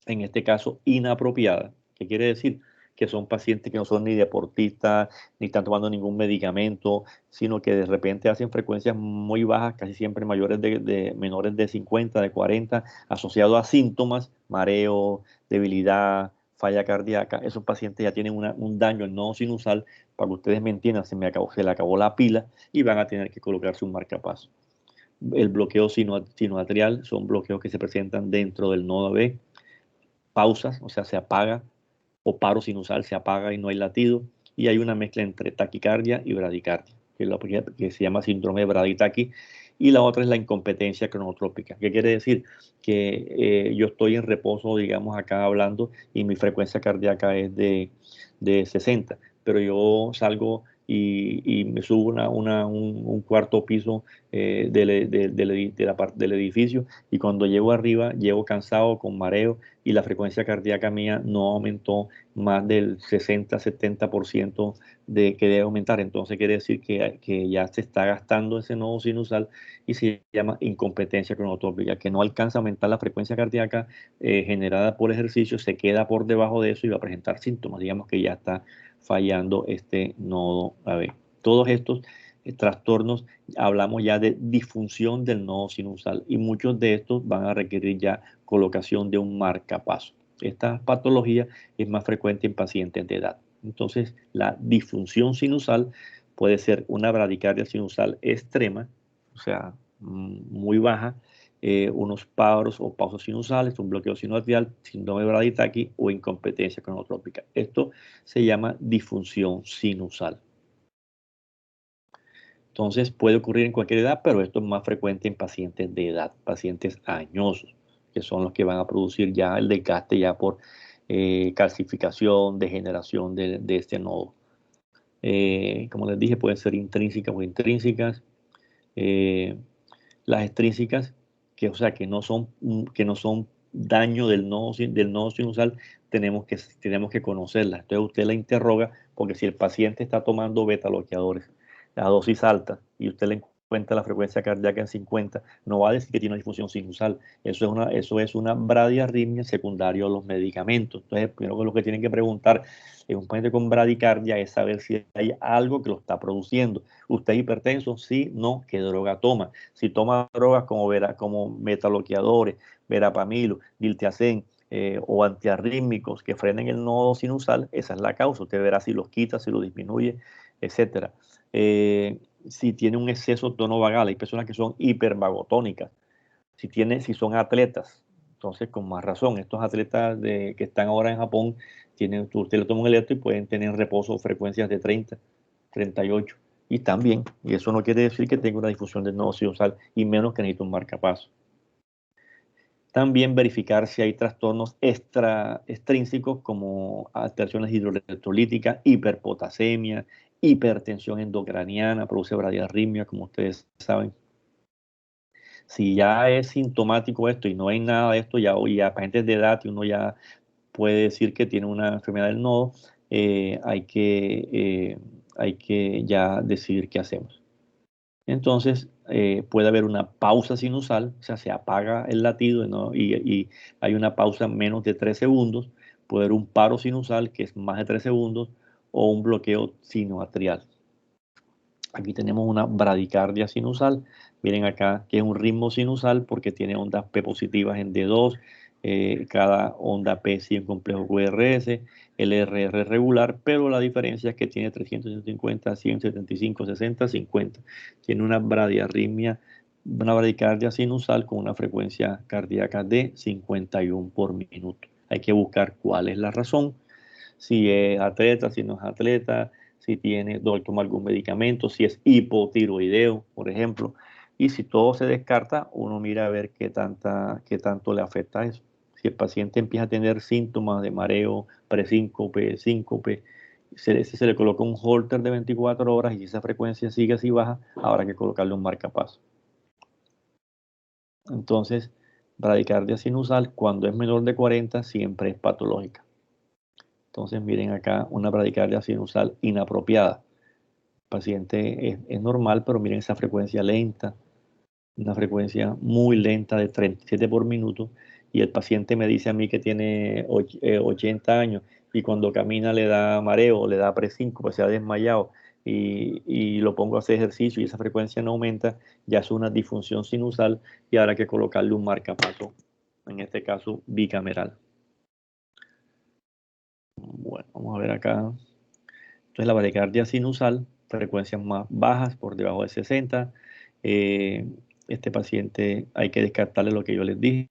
en este caso inapropiada. ¿Qué quiere decir? Que son pacientes que no son ni deportistas, ni están tomando ningún medicamento, sino que de repente hacen frecuencias muy bajas, casi siempre menores de 50, de 40, asociados a síntomas, mareo, debilidad, falla cardíaca. Esos pacientes ya tienen un daño en nodo sinusal. Para que ustedes me entiendan, se le acabó la pila y van a tener que colocarse un marcapaso. El bloqueo sinoatrial son bloqueos que se presentan dentro del nodo B, pausas, o sea, se apaga, o paro sinusal, se apaga y no hay latido, y hay una mezcla entre taquicardia y bradicardia, que es lo que se llama síndrome de braditaqui, y la otra es la incompetencia cronotrópica. ¿Qué quiere decir? Que yo estoy en reposo, digamos, acá hablando, y mi frecuencia cardíaca es de 60, pero yo salgo y me subo un cuarto piso del edificio, y cuando llego arriba, llego cansado, con mareo, y la frecuencia cardíaca mía no aumentó más del 60-70% de que debe aumentar. Entonces quiere decir que ya se está gastando ese nodo sinusal y se llama incompetencia cronotrópica, que no alcanza a aumentar la frecuencia cardíaca generada por ejercicio, se queda por debajo de eso y va a presentar síntomas. Digamos que ya está fallando este nodo. A ver, todos estos trastornos, hablamos ya de disfunción del nodo sinusal, y muchos de estos van a requerir ya colocación de un marcapaso. Esta patología es más frecuente en pacientes de edad. Entonces, la disfunción sinusal puede ser una bradicardia sinusal extrema, o sea, muy baja, unos paros o pausos sinusales, un bloqueo sinuatrial, síndrome de Brady-Tachy o incompetencia cronotrópica. Esto se llama disfunción sinusal. Entonces puede ocurrir en cualquier edad, pero esto es más frecuente en pacientes de edad, pacientes añosos, que son los que van a producir ya el desgaste ya por calcificación, degeneración de este nodo. Como les dije, pueden ser intrínsecas o intrínsecas. Las extrínsecas, o sea, que no son daño del nodo sinusal, tenemos que conocerlas. Entonces usted la interroga, porque si el paciente está tomando beta bloqueadores a dosis alta y usted le encuentra la frecuencia cardíaca en 50, no va a decir que tiene una disfunción sinusal. Eso es una bradiarritmia secundaria a los medicamentos. Entonces, primero que lo que tienen que preguntar en un paciente con bradicardia es saber si hay algo que lo está produciendo. ¿Usted es hipertenso? Sí, no. ¿Qué droga toma? Si toma drogas como metabloqueadores, verapamilo, diltiazem, o antiarrítmicos que frenen el nodo sinusal, esa es la causa. Usted verá si los quita, si los disminuye, etcétera. Si tiene un exceso de tono vagal, hay personas que son hipervagotónicas. Si son atletas, entonces con más razón, estos atletas que están ahora en Japón, usted le toma un electro y pueden tener en reposo frecuencias de 30, 38, y están bien. Y eso no quiere decir que tenga una difusión del nodo sinusal, y menos que necesite un marcapaso. También verificar si hay trastornos extrínsecos como alteraciones hidroelectrolíticas, hiperpotasemia, hipertensión endocraniana, produce bradiarritmia, como ustedes saben. Si ya es sintomático esto y no hay nada de esto, ya para gente de edad, y uno ya puede decir que tiene una enfermedad del nodo, hay que ya decidir qué hacemos. Entonces, puede haber una pausa sinusal, o sea, se apaga el latido, ¿no? y hay una pausa menos de 3 segundos. Puede haber un paro sinusal, que es más de 3 segundos, o un bloqueo sinoatrial. Aquí tenemos una bradicardia sinusal. Miren acá que es un ritmo sinusal porque tiene ondas P positivas en D2. Cada onda P sigue un complejo QRS, el RR regular, pero la diferencia es que tiene 350, 175, 60, 50. Tiene una bradicardia sinusal con una frecuencia cardíaca de 51 por minuto. Hay que buscar cuál es la razón, si es atleta, si no es atleta, si tiene, toma algún medicamento, si es hipotiroideo, por ejemplo. Y si todo se descarta, uno mira a ver qué tanto le afecta eso. Si el paciente empieza a tener síntomas de mareo, presíncope, síncope, se le coloca un holter de 24 horas, y si esa frecuencia sigue así baja, habrá que colocarle un marcapaso. Entonces, bradicardia sinusal, cuando es menor de 40, siempre es patológica. Entonces, miren acá una bradicardia sinusal inapropiada. El paciente es normal, pero miren esa frecuencia lenta, una frecuencia muy lenta de 37 por minuto, y el paciente me dice a mí que tiene 80 años, y cuando camina le da mareo, le da presíncope, se ha desmayado, y lo pongo a hacer ejercicio y esa frecuencia no aumenta, ya es una disfunción sinusal, y habrá que colocarle un marcapaso, en este caso bicameral. Bueno, vamos a ver acá. Entonces la bradicardia sinusal, frecuencias más bajas, por debajo de 60. Eh, este paciente hay que descartarle lo que yo les dije.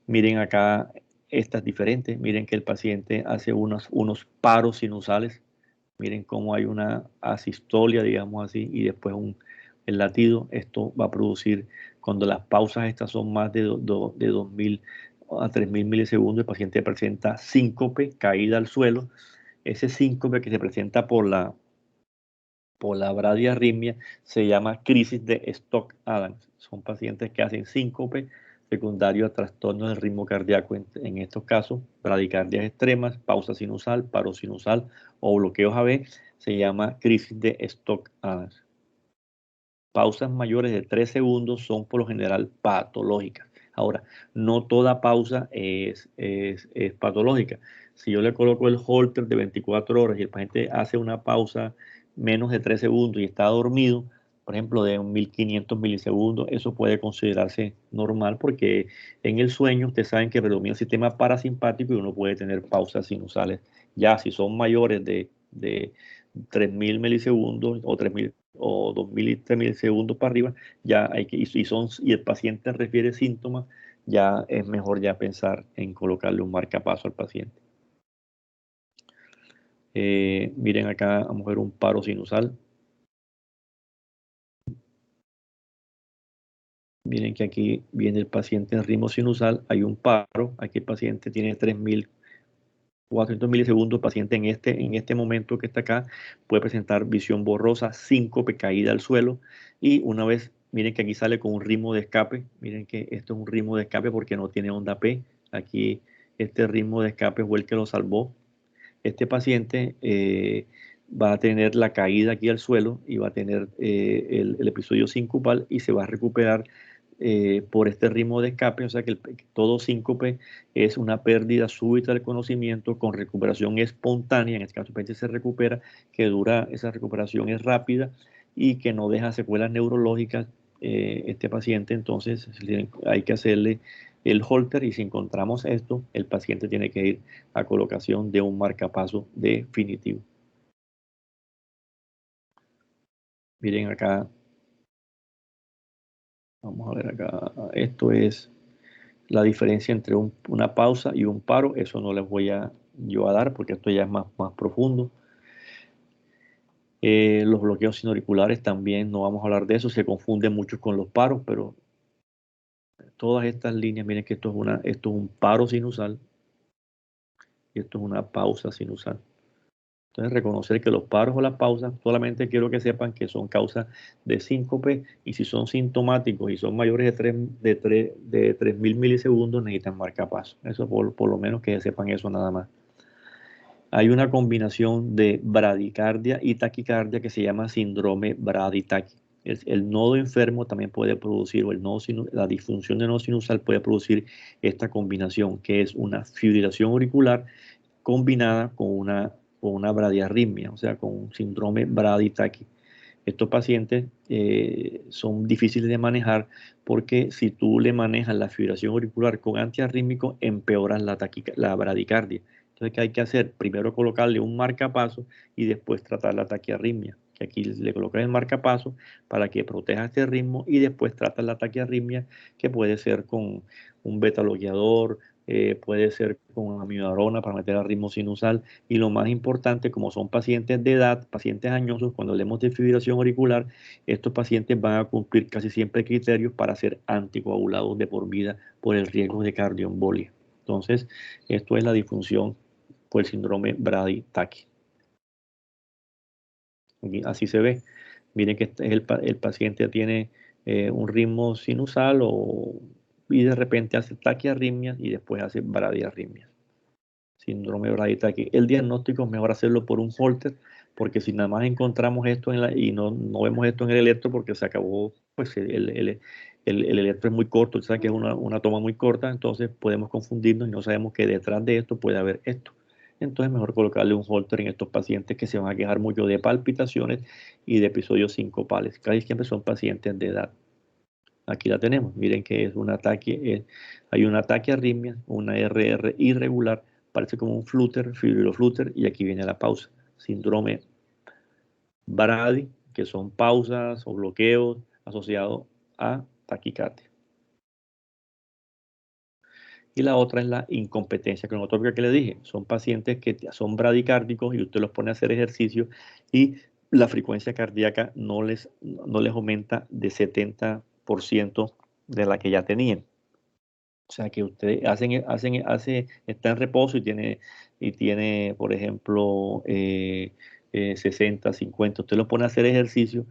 Miren acá estas diferentes. Miren que el paciente hace unos paros sinusales. Miren cómo hay una asistolia, digamos así, y después el latido. Esto va a producir, cuando las pausas estas son más de 2000 a 3000 milisegundos, el paciente presenta síncope, caída al suelo. Ese síncope que se presenta por la bradiarritmia se llama crisis de Stock-Adams. Son pacientes que hacen síncope secundario a trastornos del ritmo cardíaco. En estos casos, bradicardias extremas, pausa sinusal, paro sinusal o bloqueos AB, se llama crisis de Stock-Adams. Pausas mayores de 3 segundos son por lo general patológicas. Ahora, no toda pausa es patológica. Si yo le coloco el holter de 24 horas y el paciente hace una pausa menos de 3 segundos y está dormido, por ejemplo, de 1500 milisegundos, eso puede considerarse normal porque en el sueño ustedes saben que predomina el sistema parasimpático y uno puede tener pausas sinusales. Ya si son mayores de 3000 milisegundos o 3000 o 2000 y 3000 segundos para arriba, ya hay que, y el paciente refiere síntomas, ya es mejor ya pensar en colocarle un marcapaso al paciente. Miren acá, vamos a ver un paro sinusal. Miren que aquí viene el paciente en ritmo sinusal, hay un paro, aquí el paciente tiene 3400 milisegundos, el paciente en este momento que está acá puede presentar visión borrosa, síncope, caída al suelo, y una vez, miren que aquí sale con un ritmo de escape, miren que esto es un ritmo de escape porque no tiene onda P, aquí este ritmo de escape fue el que lo salvó. Este paciente va a tener la caída aquí al suelo y va a tener el episodio sincopal y se va a recuperar por este ritmo de escape, o sea que todo síncope es una pérdida súbita del conocimiento con recuperación espontánea, en este caso el paciente se recupera, que dura, esa recuperación es rápida y que no deja secuelas neurológicas este paciente, entonces hay que hacerle el holter y si encontramos esto, el paciente tiene que ir a colocación de un marcapaso definitivo. Miren acá, vamos a ver acá, esto es la diferencia entre una pausa y un paro, eso no les voy a yo a dar porque esto ya es más profundo. Los bloqueos sinauriculares también no vamos a hablar de eso, se confunden mucho con los paros, pero todas estas líneas, miren que esto es un paro sinusal y esto es una pausa sinusal. Entonces, reconocer que los paros o las pausas, solamente quiero que sepan que son causas de síncope y si son sintomáticos y son mayores de 3000 milisegundos, necesitan marcapaso. Eso por lo menos que sepan eso nada más. Hay una combinación de bradicardia y taquicardia que se llama síndrome braditaqui. El nodo enfermo también puede producir, o la disfunción de nodo sinusal puede producir esta combinación, que es una fibrilación auricular combinada con una bradiarritmia, o sea, con un síndrome braditaqui. Estos pacientes son difíciles de manejar porque si tú le manejas la fibrilación auricular con antiarrítmico, empeoras la bradicardia. Entonces, ¿qué hay que hacer? Primero colocarle un marcapaso y después tratar la taquiarritmia. Que aquí le colocas el marcapaso para que proteja este ritmo y después tratas la taquiarritmia, que puede ser con un beta-bloqueador, puede ser con amiodarona para meter al ritmo sinusal. Y lo más importante, como son pacientes de edad, pacientes añosos, cuando hablemos de fibrilación auricular, estos pacientes van a cumplir casi siempre criterios para ser anticoagulados de por vida por el riesgo de cardioembolia. Entonces, esto es la disfunción por el síndrome Brady-Taki. Así se ve. Miren que el paciente tiene un ritmo sinusal y de repente hace taquiarritmias y después hace bradiarritmias. Síndrome Brady-Taki. El diagnóstico es mejor hacerlo por un Holter, porque si nada más encontramos esto y no vemos esto en el electro porque se acabó, pues el electro es muy corto, sabe que es una toma muy corta, entonces podemos confundirnos y no sabemos que detrás de esto puede haber esto. Entonces mejor colocarle un Holter en estos pacientes que se van a quejar mucho de palpitaciones y de episodios sincopales. Casi siempre son pacientes de edad. Aquí la tenemos. Miren que es un ataque, hay un ataque arritmia, una RR irregular, parece como un flutter, fibriloflutter, y aquí viene la pausa. Síndrome Brady, que son pausas o bloqueos asociados a taquicardia. Y la otra es la incompetencia cronotópica que le dije. Son pacientes que son bradicárdicos y usted los pone a hacer ejercicio y la frecuencia cardíaca no les aumenta de 70% de la que ya tenían. O sea que usted está en reposo y tiene por ejemplo, 60, 50. Usted lo pone a hacer ejercicio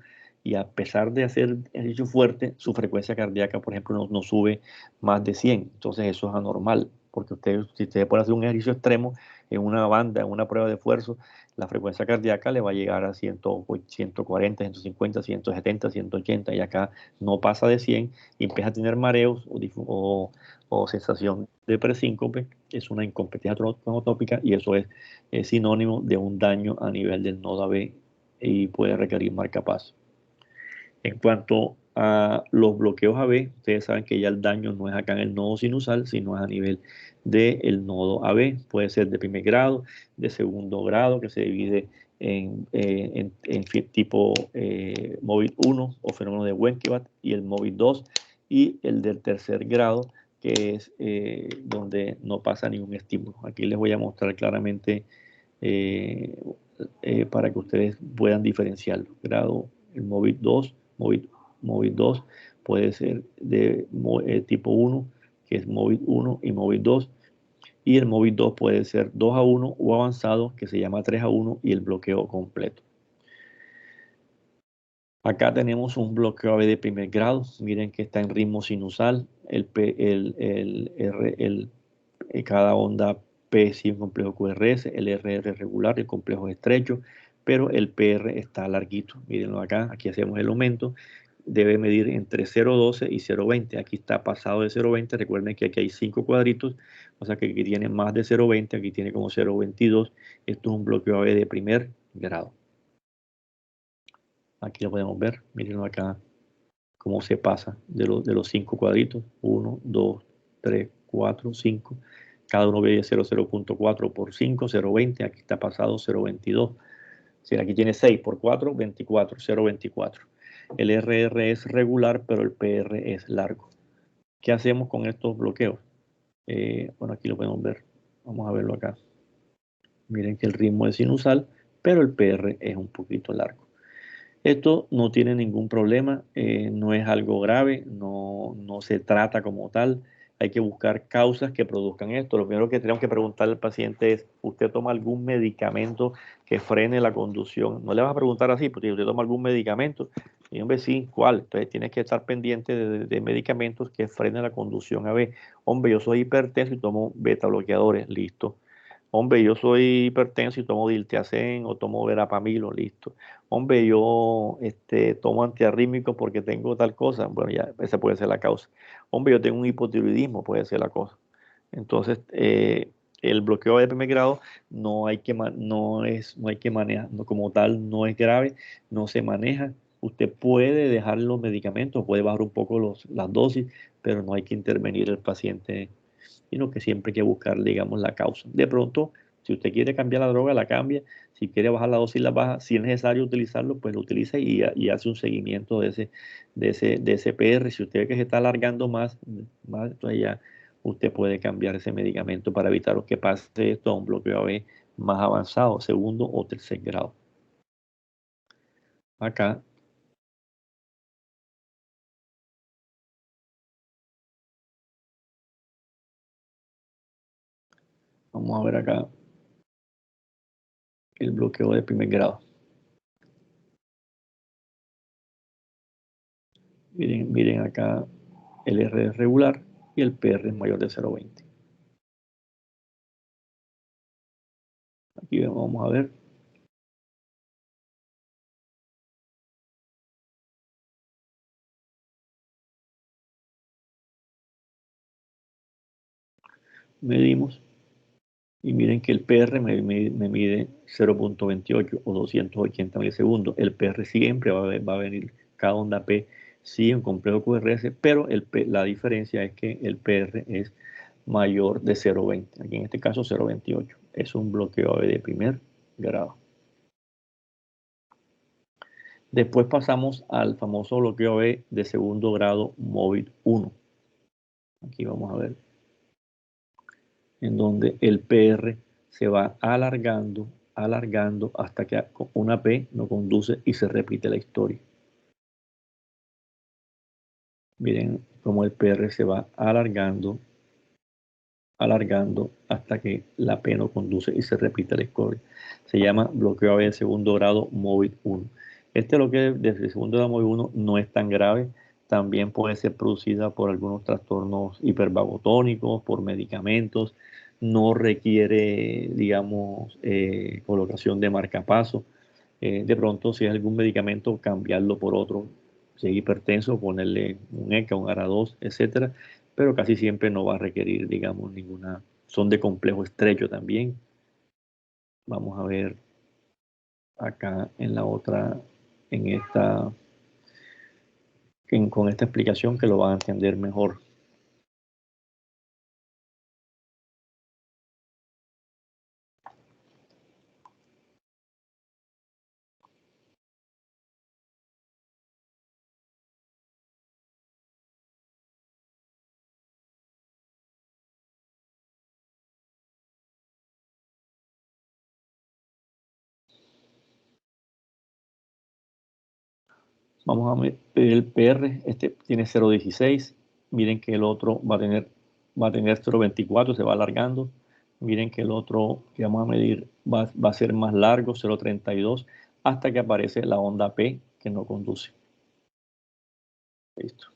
y a pesar de hacer ejercicio fuerte, su frecuencia cardíaca, por ejemplo, no sube más de 100. Entonces eso es anormal, porque si usted puede hacer un ejercicio extremo en una banda, en una prueba de esfuerzo, la frecuencia cardíaca le va a llegar a 100, 140, 150, 170, 180 y acá no pasa de 100 y empieza a tener mareos o sensación de presíncope, es una incompetencia cronotópica y eso es sinónimo de un daño a nivel del nodo AB y puede requerir marcapaso. En cuanto a los bloqueos AB, ustedes saben que ya el daño no es acá en el nodo sinusal, sino es a nivel del nodo AB. Puede ser de primer grado, de segundo grado, que se divide en tipo móvil 1 o fenómeno de Wenckebach y el móvil 2 y el del tercer grado, que es donde no pasa ningún estímulo. Aquí les voy a mostrar claramente eh, para que ustedes puedan diferenciarlo. Grado, el móvil 2, móvil 2 puede ser de tipo 1, que es móvil 1 y móvil 2, y el móvil 2 puede ser 2-1 o avanzado, que se llama 3-1 y el bloqueo completo. Acá tenemos un bloqueo AB de primer grado. Miren que está en ritmo sinusal. Cada onda P sigue un complejo QRS, el RR regular, el complejo es estrecho, pero el PR está larguito. Mírenlo acá, aquí hacemos el aumento. Debe medir entre 0,12 y 0,20. Aquí está pasado de 0,20. Recuerden que aquí hay 5 cuadritos, o sea que aquí tiene más de 0,20, aquí tiene como 0,22. Esto es un bloqueo AB de primer grado. Aquí lo podemos ver, mírenlo acá, cómo se pasa de los 5 cuadritos. 1, 2, 3, 4, 5. Cada uno ve 0,0.4 por 5, 0,20. Aquí está pasado 0,22. Si aquí tiene 6 por 4, 24, 0,24. El RR es regular, pero el PR es largo. ¿Qué hacemos con estos bloqueos? Bueno, aquí lo podemos ver. Vamos a verlo acá. Miren que el ritmo es sinusal, pero el PR es un poquito largo. Esto no tiene ningún problema, no es algo grave, no se trata como tal. Hay que buscar causas que produzcan esto. Lo primero que tenemos que preguntarle al paciente es, ¿usted toma algún medicamento que frene la conducción? No le vas a preguntar así, porque usted toma algún medicamento. Y hombre, sí, ¿cuál? Entonces tienes que estar pendiente de medicamentos que frenen la conducción AB. Hombre, yo soy hipertenso y tomo beta bloqueadores, listo. Hombre, yo soy hipertenso y tomo diltiazem o tomo verapamilo, listo. Hombre, yo tomo antiarrítmicos porque tengo tal cosa. Bueno, ya, esa puede ser la causa. Hombre, yo tengo un hipotiroidismo, puede ser la cosa. Entonces, el bloqueo de primer grado no hay que manejar, como tal, no es grave, no se maneja. Usted puede dejar los medicamentos, puede bajar un poco las dosis, pero no hay que intervenir el paciente, sino que siempre hay que buscar, digamos, la causa. De pronto, si usted quiere cambiar la droga, la cambia. Si quiere bajar la dosis, la baja. Si es necesario utilizarlo, pues lo utiliza y hace un seguimiento de ese PR. Si usted ve que se está alargando más, entonces ya usted puede cambiar ese medicamento para evitar que pase esto a un bloqueo AB más avanzado, segundo o tercer grado. Acá vamos a ver acá el bloqueo de primer grado. Miren acá el R es regular y el PR es mayor de 0,20. Aquí vamos a ver. Medimos y miren que el PR me mide 0,28 o 280 milisegundos. El PR siempre va a venir, cada onda P sigue un complejo QRS, pero la diferencia es que el PR es mayor de 0,20. Aquí en este caso 0,28. Es un bloqueo AB de primer grado. Después pasamos al famoso bloqueo AB de segundo grado móvil 1. Aquí vamos a ver en donde el PR se va alargando hasta que una P no conduce y se repite la historia. Miren cómo el PR se va alargando alargando hasta que la P no conduce y se repite el score. Se llama bloqueo AB de segundo grado MOVID 1. Este bloqueo de segundo grado MOVID 1 no es tan grave. También puede ser producida por algunos trastornos hipervagotónicos, por medicamentos. No requiere, digamos, colocación de marcapaso. De pronto, si es algún medicamento, cambiarlo por otro. Si es hipertenso, ponerle un ECA, un ARA2, etcétera, pero casi siempre no va a requerir, digamos, ninguna. Son de complejo estrecho también. Vamos a ver acá en la otra, en esta, con esta explicación que lo van a entender mejor. Vamos a ver el PR, este tiene 0,16. Miren que el otro va a tener 0,24, se va alargando. Miren que el otro que vamos a medir va a ser más largo, 0,32, hasta que aparece la onda P que no conduce. Listo.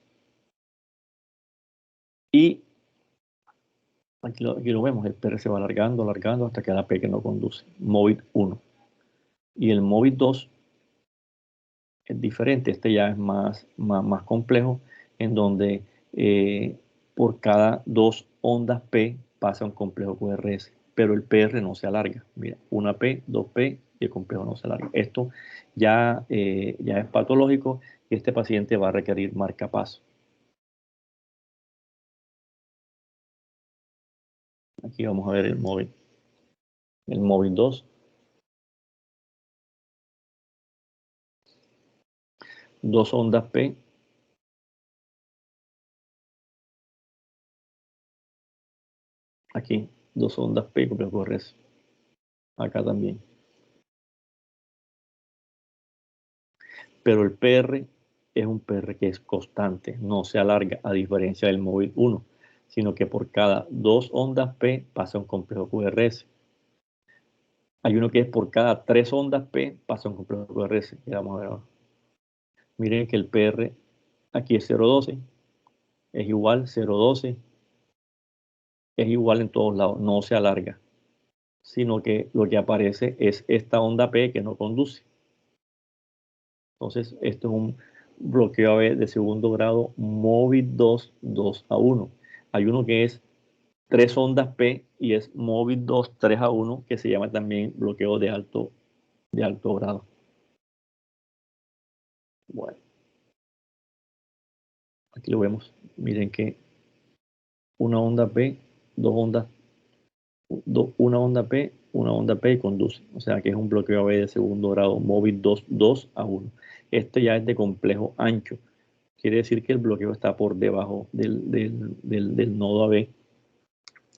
Y aquí lo vemos, el PR se va alargando, alargando hasta que la P que no conduce. MOVID 1. Y el MOVID 2 es diferente, este ya es más complejo, en donde por cada 2 ondas P pasa un complejo QRS, pero el PR no se alarga. Mira, 1P, 2P y el complejo no se alarga. Esto ya es patológico y este paciente va a requerir marcapaso. Aquí vamos a ver el MOVID 2. 2 ondas P. Aquí, 2 ondas P, complejo QRS. Acá también. Pero el PR es un PR que es constante, no se alarga, a diferencia del MOVID 1, sino que por cada 2 ondas P pasa un complejo QRS. Hay uno que es por cada 3 ondas P pasa un complejo QRS. Ya vamos a ver ahora. Miren que el PR aquí es 0,12, es igual, 0,12, es igual en todos lados, no se alarga, sino que lo que aparece es esta onda P que no conduce. Entonces, esto es un bloqueo AB de segundo grado MOVID 2, 2-1. Hay uno que es 3 ondas P y es MOVID 2, 3-1, que se llama también bloqueo de alto grado. Bueno, aquí lo vemos. Miren que una onda P, 2 ondas, una onda P y conduce. O sea que es un bloqueo AB de segundo grado MOVID 2, 2-1. Este ya es de complejo ancho. Quiere decir que el bloqueo está por debajo del nodo AB.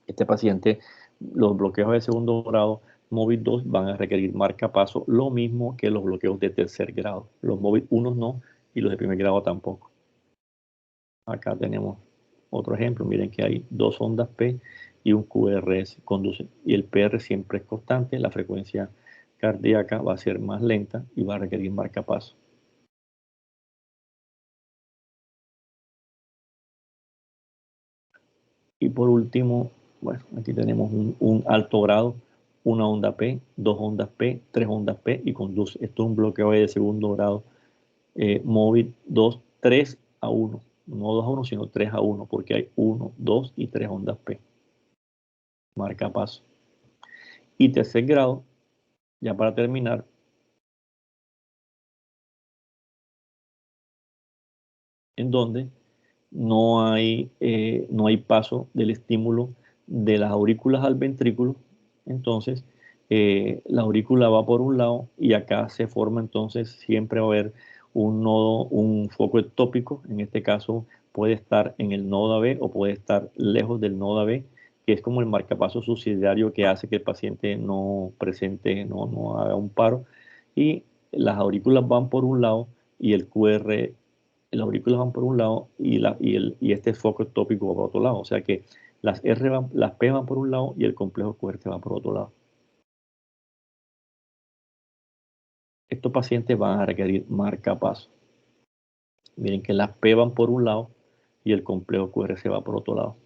Este paciente, los bloqueos de segundo grado MOVID 2 van a requerir marcapaso, lo mismo que los bloqueos de tercer grado. Los MOVID 1 no y los de primer grado tampoco. Acá tenemos otro ejemplo. Miren que hay 2 ondas P y un QRS conducen. Y el PR siempre es constante. La frecuencia cardíaca va a ser más lenta y va a requerir marcapaso. Y por último, bueno, aquí tenemos un alto grado, 1 onda P, 2 ondas P, 3 ondas P y conduce. Esto es un bloqueo de segundo grado, MOVID 2, 3-1. No 2-1, sino 3-1, porque hay 1, 2 y 3 ondas P. Marcapaso. Y tercer grado, ya para terminar, en donde no hay paso del estímulo de las aurículas al ventrículo. Entonces, la aurícula va por un lado y acá se forma, entonces siempre va a haber un nodo, un foco ectópico. En este caso puede estar en el nodo AB o puede estar lejos del nodo AB, que es como el marcapaso subsidiario que hace que el paciente no presente, no haga un paro. Y las aurículas van por un lado y el QR, las aurículas van por un lado y este foco ectópico va por otro lado. O sea que Las P van por un lado y el complejo QRS va por otro lado. Estos pacientes van a requerir marcapaso. Miren que las P van por un lado y el complejo QRS va por otro lado.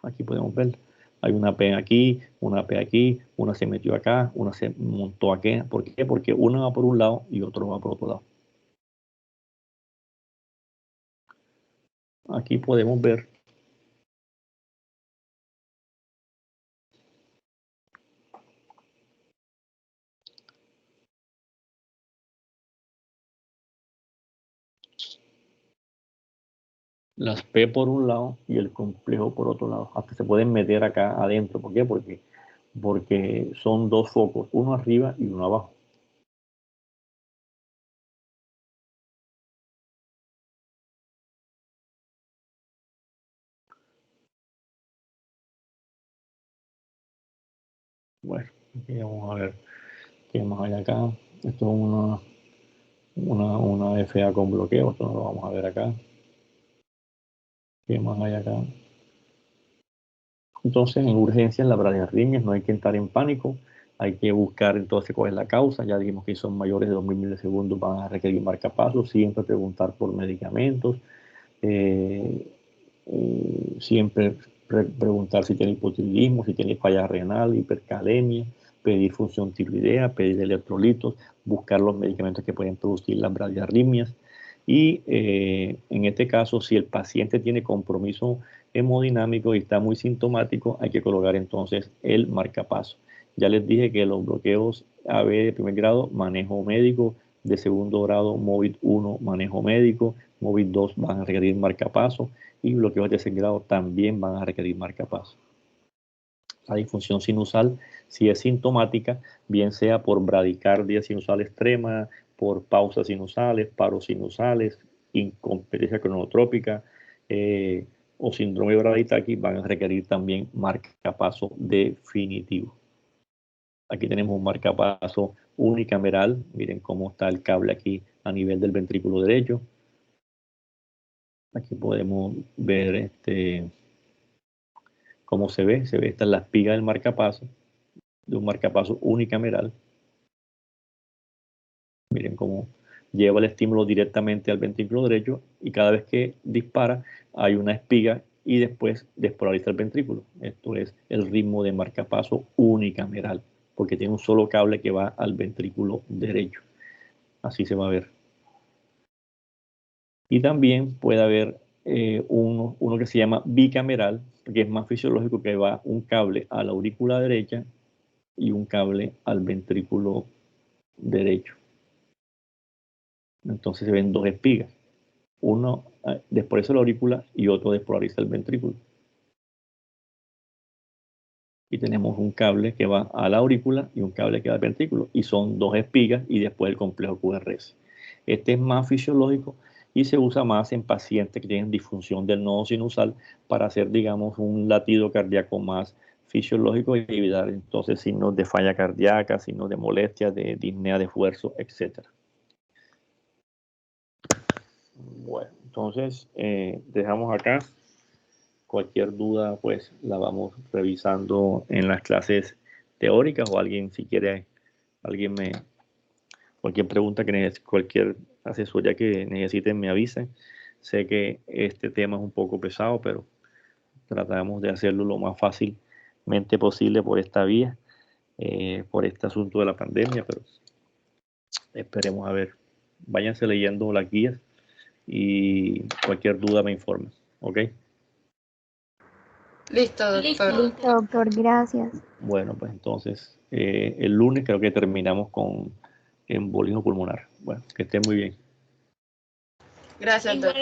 Aquí podemos ver, hay una P aquí, una P aquí, una se metió acá, una se montó aquí. ¿Por qué? Porque una va por un lado y otro va por otro lado. Aquí podemos ver las P por un lado y el complejo por otro lado. Hasta se pueden meter acá adentro. ¿Por qué? Porque son dos focos, uno arriba y uno abajo. Bueno, aquí vamos a ver qué más hay acá. Esto es una FA con bloqueo, esto no lo vamos a ver acá. ¿Qué más hay acá? Entonces, en urgencias, las bradiarritmias, no hay que entrar en pánico, hay que buscar entonces cuál es la causa. Ya dijimos que son mayores de 2000 milisegundos, van a requerir marcapasos, siempre preguntar por medicamentos, siempre preguntar si tiene hipotiroidismo, si tiene falla renal, hipercalemia, pedir función tiroidea, pedir electrolitos, buscar los medicamentos que pueden producir las bradiarritmias. Y en este caso, si el paciente tiene compromiso hemodinámico y está muy sintomático, hay que colocar entonces el marcapaso. Ya les dije que los bloqueos AB de primer grado, manejo médico; de segundo grado, MOVID 1, manejo médico; MOVID 2 van a requerir marcapaso, y bloqueos de tercer grado también van a requerir marcapaso. La disfunción sinusal, si es sintomática, bien sea por bradicardia sinusal extrema, por pausas sinusales, paros sinusales, incompetencia cronotrópica o síndrome de braditaquis, van a requerir también marcapaso definitivo. Aquí tenemos un marcapaso unicameral. Miren cómo está el cable aquí a nivel del ventrículo derecho. Aquí podemos ver cómo se ve. Esta es la espiga del marcapaso, de un marcapaso unicameral. Miren cómo lleva el estímulo directamente al ventrículo derecho y cada vez que dispara hay una espiga y después despolariza el ventrículo. Esto es el ritmo de marcapaso unicameral, porque tiene un solo cable que va al ventrículo derecho. Así se va a ver. Y también puede haber uno que se llama bicameral, que es más fisiológico, que va un cable a la aurícula derecha y un cable al ventrículo derecho. Entonces se ven dos espigas. Uno despolariza la aurícula y otro despolariza el ventrículo. Y tenemos un cable que va a la aurícula y un cable que va al ventrículo. Y son dos espigas y después el complejo QRS. Este es más fisiológico y se usa más en pacientes que tienen disfunción del nodo sinusal para hacer, digamos, un latido cardíaco más fisiológico y evitar entonces signos de falla cardíaca, signos de molestia, de disnea de esfuerzo, etc. Bueno, entonces dejamos acá. Cualquier duda, pues la vamos revisando en las clases teóricas, o alguien, si quiere, cualquier pregunta que necesite, cualquier asesoría que necesiten, me avisen. Sé que este tema es un poco pesado, pero tratamos de hacerlo lo más fácilmente posible por esta vía, por este asunto de la pandemia, pero esperemos a ver. Váyanse leyendo las guías y cualquier duda me informan. ¿Ok? Listo, doctor. Listo, doctor, gracias. Bueno, pues entonces el lunes creo que terminamos con embolismo pulmonar. Bueno, que estén muy bien. Gracias, doctor.